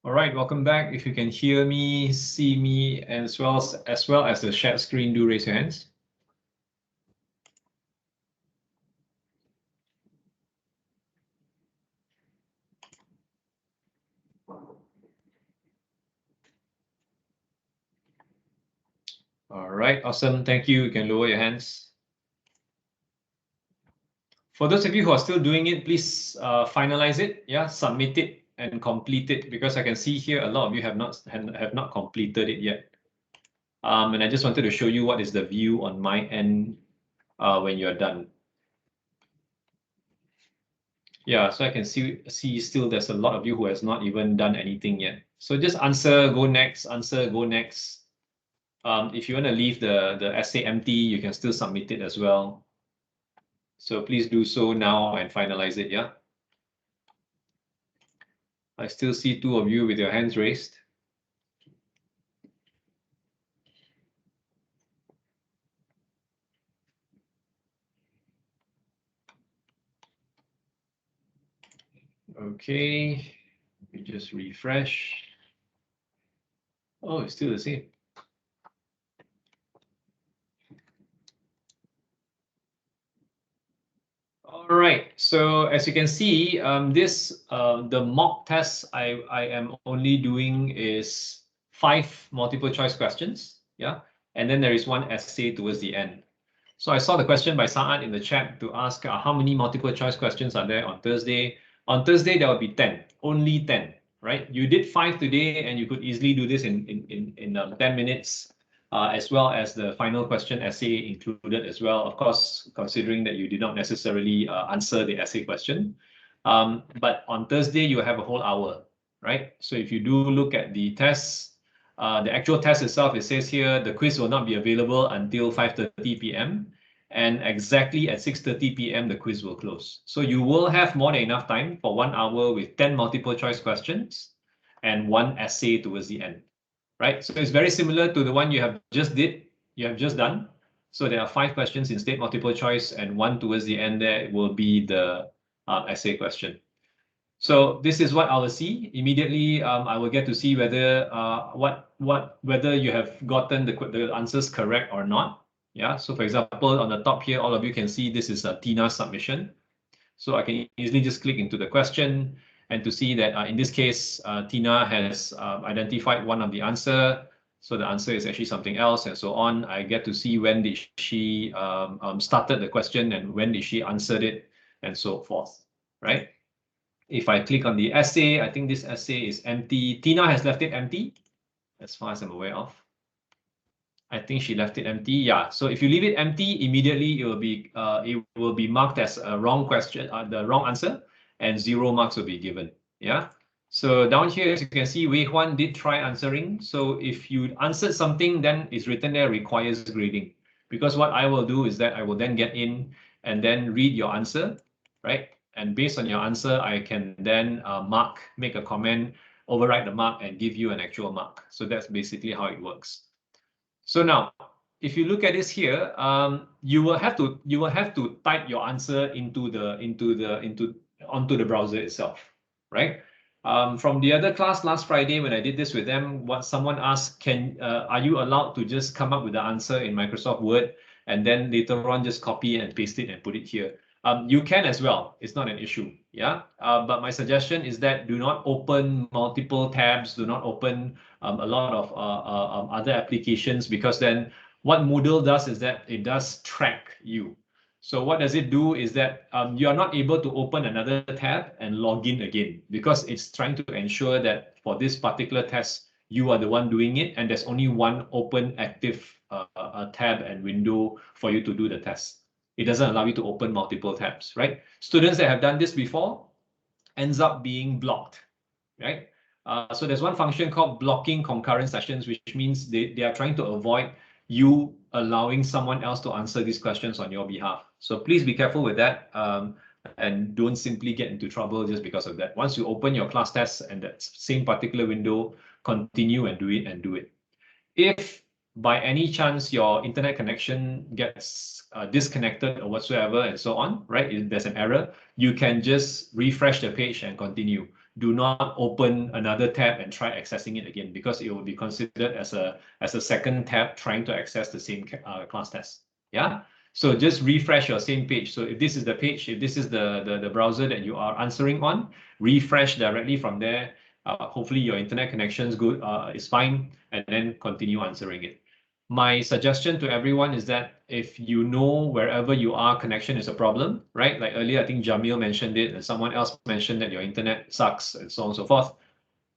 A: All right, welcome back. If you can hear me, see me, as well as the shared screen, do raise your hands. All right, awesome. Thank you. You can lower your hands. For those of you who are still doing it, please finalize it. Yeah, submit it and complete it, because I can see here a lot of you have not completed it yet. And I just wanted to show you what is the view on my end when you're done. Yeah, so I can see still there's a lot of you who has not even done anything yet. So just answer, go next, answer, go next. If you want to leave the essay empty, you can still submit it as well. So please do so now and finalize it, yeah? I still see 2 of you with your hands raised. Okay, we just refresh. Oh, it's still the same. All right, so as you can see, the mock test I am only doing is 5 multiple choice questions, yeah, and then there is 1 essay towards the end. So I saw the question by Saad in the chat to ask how many multiple choice questions are there on Thursday. On Thursday there will be 10, only 10, right? You did 5 today, and you could easily do this in 10 minutes. As well as the final question essay included as well, of course, considering that you did not necessarily answer the essay question. But on Thursday, you have a whole hour, right? So if you do look at the tests, the actual test itself, it says here, the quiz will not be available until 5:30 p.m. And exactly at 6:30 p.m., the quiz will close. So you will have more than enough time for 1 hour with 10 multiple choice questions and 1 essay towards the end. Right, so it's very similar to the one you have just done. So there are 5 questions in state multiple choice, and 1 towards the end there will be the essay question. So this is what I will see immediately. I will get to see whether whether you have gotten the answers correct or not. Yeah. So for example, on the top here, all of you can see this is a Tina submission. So I can easily just click into the question and to see that in this case, Tina has identified one of the answer. So the answer is actually something else and so on. I get to see when did she started the question and when did she answered it and so forth, right? If I click on the essay, I think this essay is empty. Tina has left it empty, as far as I'm aware of. I think she left it empty. Yeah. So if you leave it empty, immediately it will be marked as a wrong question, the wrong answer, and 0 marks will be given. Yeah. So down here, as you can see, Wei Huan did try answering. So if you answered something, then it's written there requires grading. Because what I will do is that I will then get in and then read your answer, right? And based on your answer, I can then make a comment, override the mark, and give you an actual mark. So that's basically how it works. So now, if you look at this here, you will have to type your answer onto the browser itself, right? From the other class last Friday when I did this with them, someone asked, are you allowed to just come up with the answer in Microsoft Word and then later on just copy and paste it and put it here? You can as well. It's not an issue. Yeah. But my suggestion is that do not open multiple tabs. Do not open a lot of other applications, because then what Moodle does is that it does track you. So what does it do is that you are not able to open another tab and log in again, because it's trying to ensure that for this particular test, you are the one doing it, and there's only one open active tab and window for you to do the test. It doesn't allow you to open multiple tabs, right? Students that have done this before ends up being blocked, right? So there's one function called blocking concurrent sessions, which means they are trying to avoid you allowing someone else to answer these questions on your behalf. So please be careful with that, and don't simply get into trouble just because of that. Once you open your class tests and that same particular window, continue and do it. If by any chance your internet connection gets disconnected or whatsoever and so on, right? If there's an error, you can just refresh the page and continue. do not open another tab and try accessing it again, because it will be considered as a second tab trying to access the same class test. Yeah. So just refresh your same page. So if this is the page, if this is the browser that you are answering on, refresh directly from there. Hopefully your internet connection is fine, and then continue answering it. My suggestion to everyone is that if you know wherever you are, connection is a problem, right? Like earlier, I think Jamil mentioned it, and someone else mentioned that your internet sucks and so on and so forth.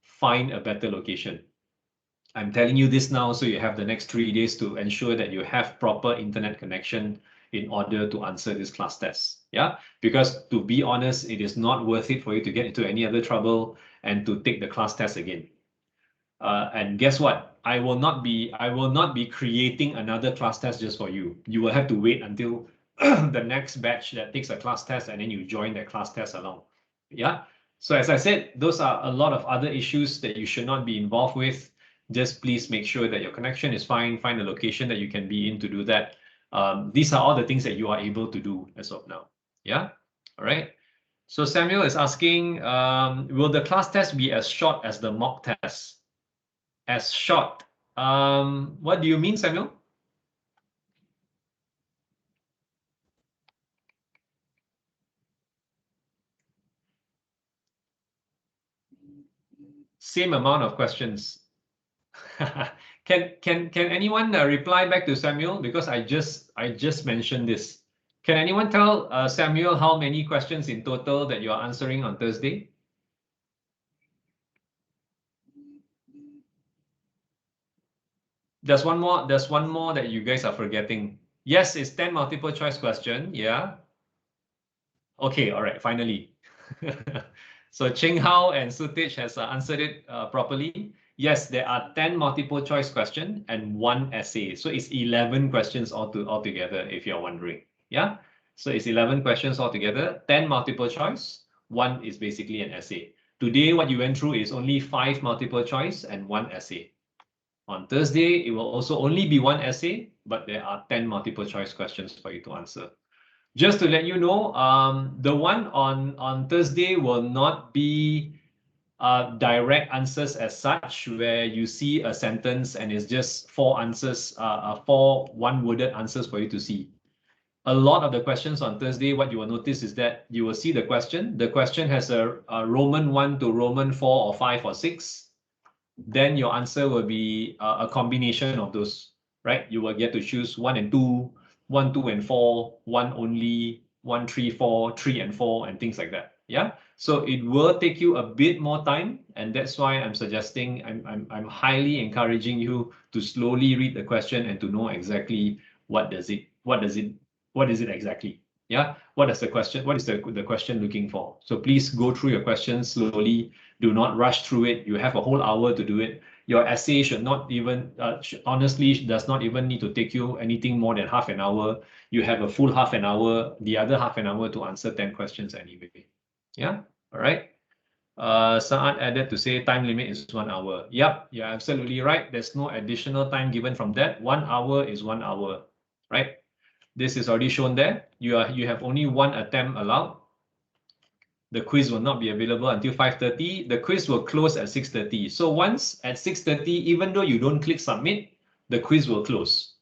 A: Find a better location. I'm telling you this now so you have the next 3 days to ensure that you have proper internet connection in order to answer this class test. Yeah, because to be honest, it is not worth it for you to get into any other trouble and to take the class test again. And guess what? I will not be creating another class test just for you. You will have to wait until the next batch that takes a class test, and then you join that class test along. Yeah. So as I said, those are a lot of other issues that you should not be involved with. Just please make sure that your connection is fine. Find a location that you can be in to do that. These are all the things that you are able to do as of now. Yeah. All right. So Samuel is asking, will the class test be as short as the mock test? As short. What do you mean, Samuel? Same amount of questions. Can anyone reply back to Samuel, because I just mentioned this. Can anyone tell Samuel how many questions in total that you are answering on Thursday? There's one more that you guys are forgetting. Yes, it's 10 multiple choice question. Yeah. Okay, all right, finally. So Cheng Hao and Sutich has answered it properly. Yes, there are 10 multiple choice questions and 1 essay. So it's 11 questions altogether, if you're wondering. Yeah. So it's 11 questions altogether, 10 multiple choice, 1 is basically an essay. Today, what you went through is only 5 multiple choice and 1 essay. On Thursday, it will also only be 1 essay, but there are 10 multiple choice questions for you to answer. Just to let you know, the one on Thursday will not be direct answers as such, where you see a sentence and it's just 4 answers, 4 one-worded answers for you to see. A lot of the questions on Thursday, what you will notice is that you will see the question. The question has a Roman 1 to Roman 4 or 5 or 6. Then your answer will be a combination of those, right? You will get to choose 1 and 2, 1, 2 and 4, 1 only, 1, 3, 4, 3 and 4, and things like that. Yeah. So it will take you a bit more time, and that's why I'm suggesting, I'm highly encouraging you to slowly read the question and to know exactly what is it exactly. Yeah. What is the question? What is the question looking for? So please go through your questions slowly. Do not rush through it. You have a whole hour to do it. Your essay should not even, honestly, does not even need to take you anything more than half an hour. You have a full half an hour, the other half an hour to answer 10 questions anyway. Yeah, all right. Saad added to say time limit is 1 hour. Yep, you're absolutely right. There's no additional time given from that. 1 hour is 1 hour, right? This is already shown there. You have only 1 attempt allowed. The quiz will not be available until 5:30. The quiz will close at 6:30. So once at 6:30, even though you don't click submit, the quiz will close.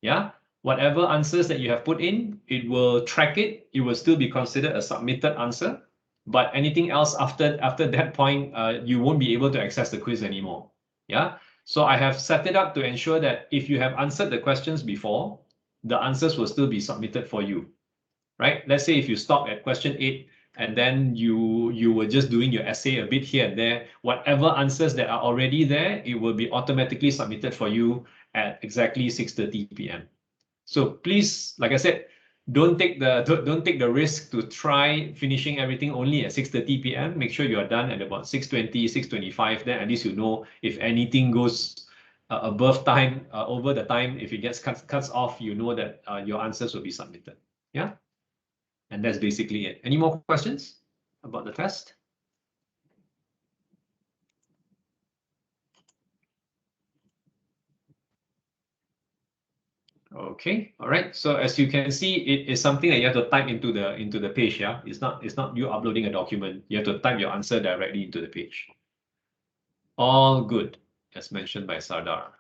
A: Yeah. Whatever answers that you have put in, it will track it. It will still be considered a submitted answer. But anything else after that point, you won't be able to access the quiz anymore. Yeah. So I have set it up to ensure that if you have answered the questions before, the answers will still be submitted for you. Right? Let's say if you stop at question 8, and then you were just doing your essay a bit here and there, whatever answers that are already there, it will be automatically submitted for you at exactly 6:30 p.m. So please, like I said, don't take the risk to try finishing everything only at 6:30 p.m. Make sure you are done at about 6:20, 6:25. Then at least you know if anything goes above time, over the time, if it gets cuts off, you know that your answers will be submitted. Yeah. And that's basically it. Any more questions about the test? Okay, all right. So as you can see, it is something that you have to type into the page. Yeah, it's not you uploading a document. You have to type your answer directly into the page. All good, as mentioned by Sardar.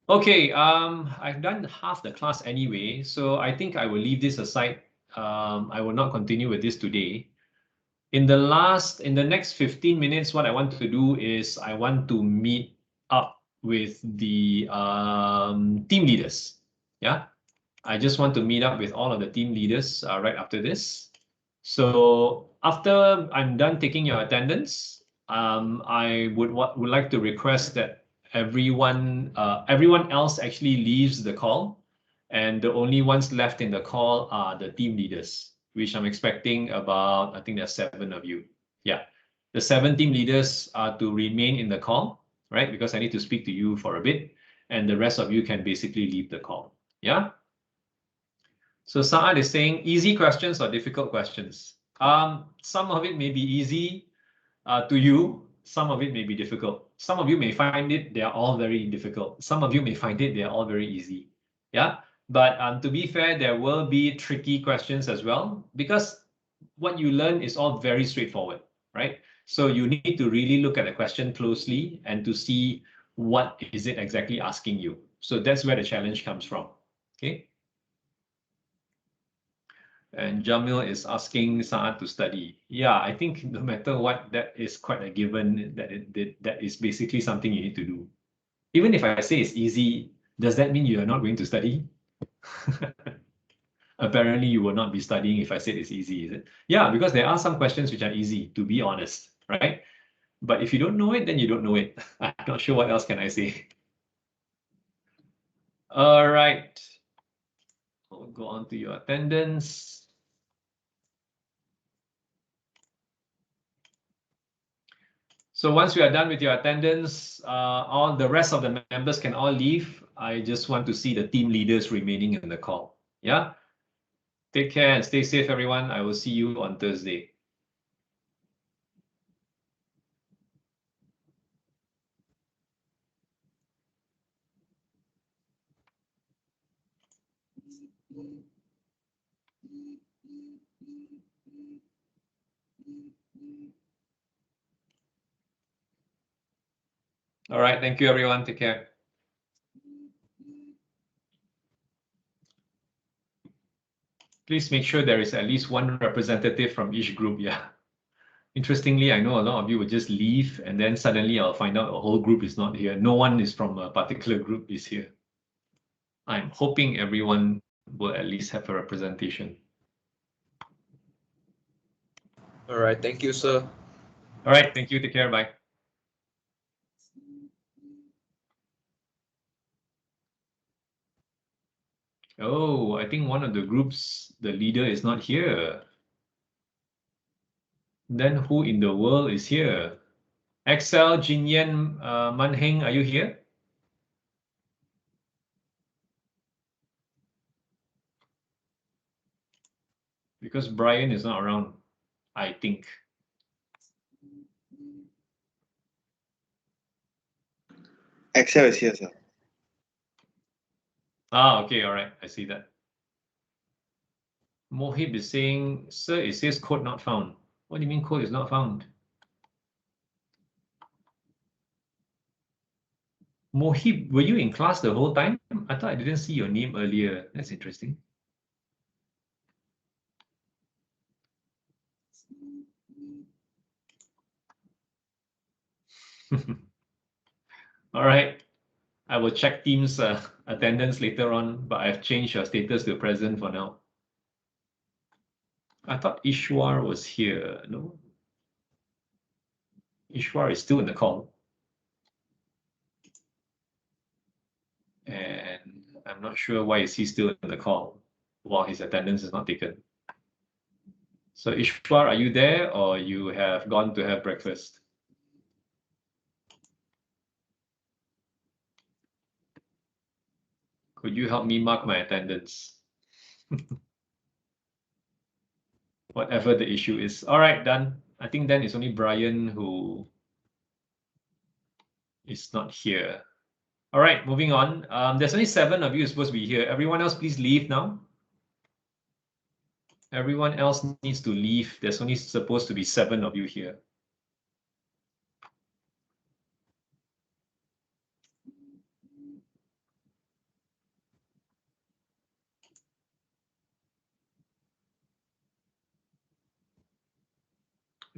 A: Okay, I've done half the class anyway, so I think I will leave this aside. I will not continue with this today. In the next 15 minutes, what I want to do is I want to meet up with the team leaders. Yeah, I just want to meet up with all of the team leaders right after this. So after I'm done taking your attendance, I would like to request that everyone else actually leaves the call, and the only ones left in the call are the team leaders, which I'm expecting about, I think there's 7 of you. Yeah, the 7 team leaders are to remain in the call, right? Because I need to speak to you for a bit, and the rest of you can basically leave the call. Yeah. So Saad is saying easy questions or difficult questions. Some of it may be easy to you. Some of it may be difficult. Some of you may find it, they are all very difficult. Some of you may find it, they are all very easy. Yeah. But to be fair, there will be tricky questions as well, because what you learn is all very straightforward, right? So you need to really look at the question closely and to see what is it exactly asking you. So that's where the challenge comes from. Okay. And Jamil is asking Saad to study. Yeah, I think no matter what, that is quite a given, that is basically something you need to do. Even if I say it's easy, does that mean you are not going to study? Apparently, you will not be studying if I said it's easy, is it? Yeah, because there are some questions which are easy, to be honest, right? But if you don't know it, then you don't know it. I'm not sure what else can I say. All right. We'll go on to your attendance. So once we are done with your attendance, all the rest of the members can all leave. I just want to see the team leaders remaining in the call. Yeah. Take care and stay safe, everyone. I will see you on Thursday. All right. Thank you, everyone. Take care. Please make sure there is at least one representative from each group. Yeah. Interestingly, I know a lot of you will just leave and then suddenly I'll find out a whole group is not here. No one is from a particular group is here. I'm hoping everyone will at least have a representation.
C: All right, thank you, sir.
A: All right, thank you. Take care. Bye. Oh, I think one of the groups, the leader is not here. Then who in the world is here? Excel, Jinyan, Manheng, are you here? Because Brian is not around, I think.
F: Excel is here, sir.
A: Ah, okay, all right, I see that. Mohib is saying, sir, it says code not found. What do you mean code is not found? Mohib, were you in class the whole time? I thought I didn't see your name earlier. That's interesting. All right. I will check Teams attendance later on, but I've changed your status to present for now. I thought Ishwar was here. No? Ishwar is still in the call. And I'm not sure why is he still in the call while his attendance is not taken. So Ishwar, are you there or you have gone to have breakfast? Could you help me mark my attendance? Whatever the issue is. All right, done. I think then it's only Brian who is not here. All right, moving on. There's only 7 of you supposed to be here. Everyone else, please leave now. Everyone else needs to leave. There's only supposed to be 7 of you here.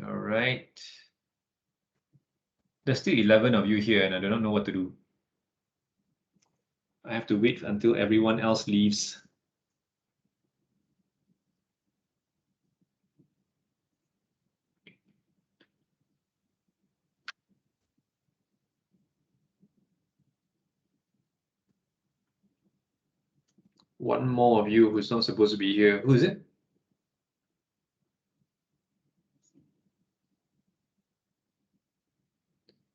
A: All right. There's still 11 of you here, and I do not know what to do. I have to wait until everyone else leaves. One more of you who's not supposed to be here. Who is it?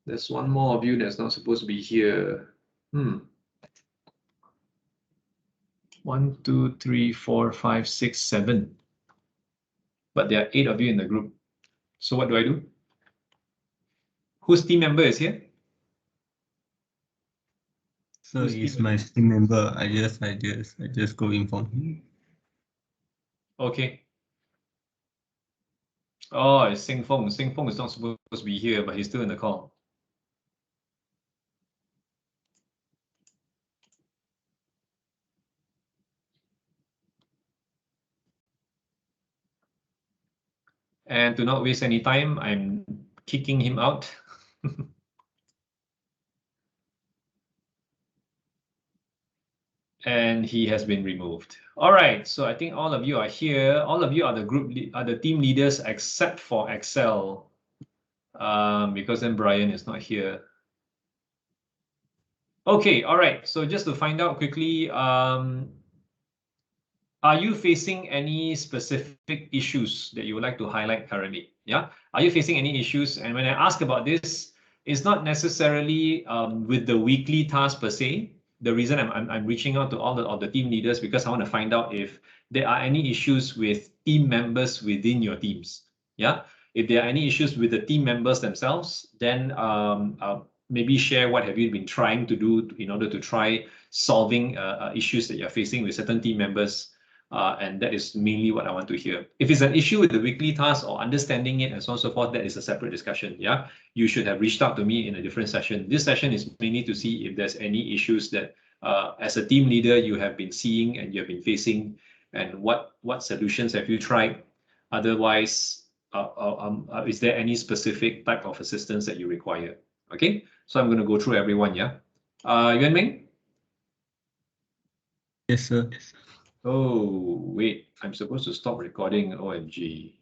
A: There's one more of you that's not supposed to be here. 1, 2, 3, 4, 5, 6, 7. But there are 8 of you in the group. So what do I do? Whose team member is here?
G: So
A: Who's
G: he's
A: team
G: my team member. I just go inform him.
A: Okay. Oh, it's Sing Feng. Sing Feng is not supposed to be here, but he's still in the call. And to not waste any time, I'm kicking him out. And he has been removed. All right, so I think all of you are here. All of you are the team leaders except for Excel, because then Brian is not here. Okay, all right. So just to find out quickly, are you facing any specific issues that you would like to highlight currently? Yeah, are you facing any issues? And when I ask about this, it's not necessarily with the weekly task per se. The reason I'm reaching out to all the team leaders because I want to find out if there are any issues with team members within your teams. Yeah, if there are any issues with the team members themselves, then maybe share what have you been trying to do in order to try solving issues that you're facing with certain team members. And that is mainly what I want to hear. If it's an issue with the weekly task or understanding it and so on and so forth, that is a separate discussion. Yeah, you should have reached out to me in a different session. This session is mainly to see if there's any issues that as a team leader you have been seeing and you have been facing, and what solutions have you tried. Otherwise, is there any specific type of assistance that you require? Okay, so I'm going to go through everyone. Yeah, Yuan Ming.
G: Yes, sir.
A: Oh, wait, I'm supposed to stop recording. OMG.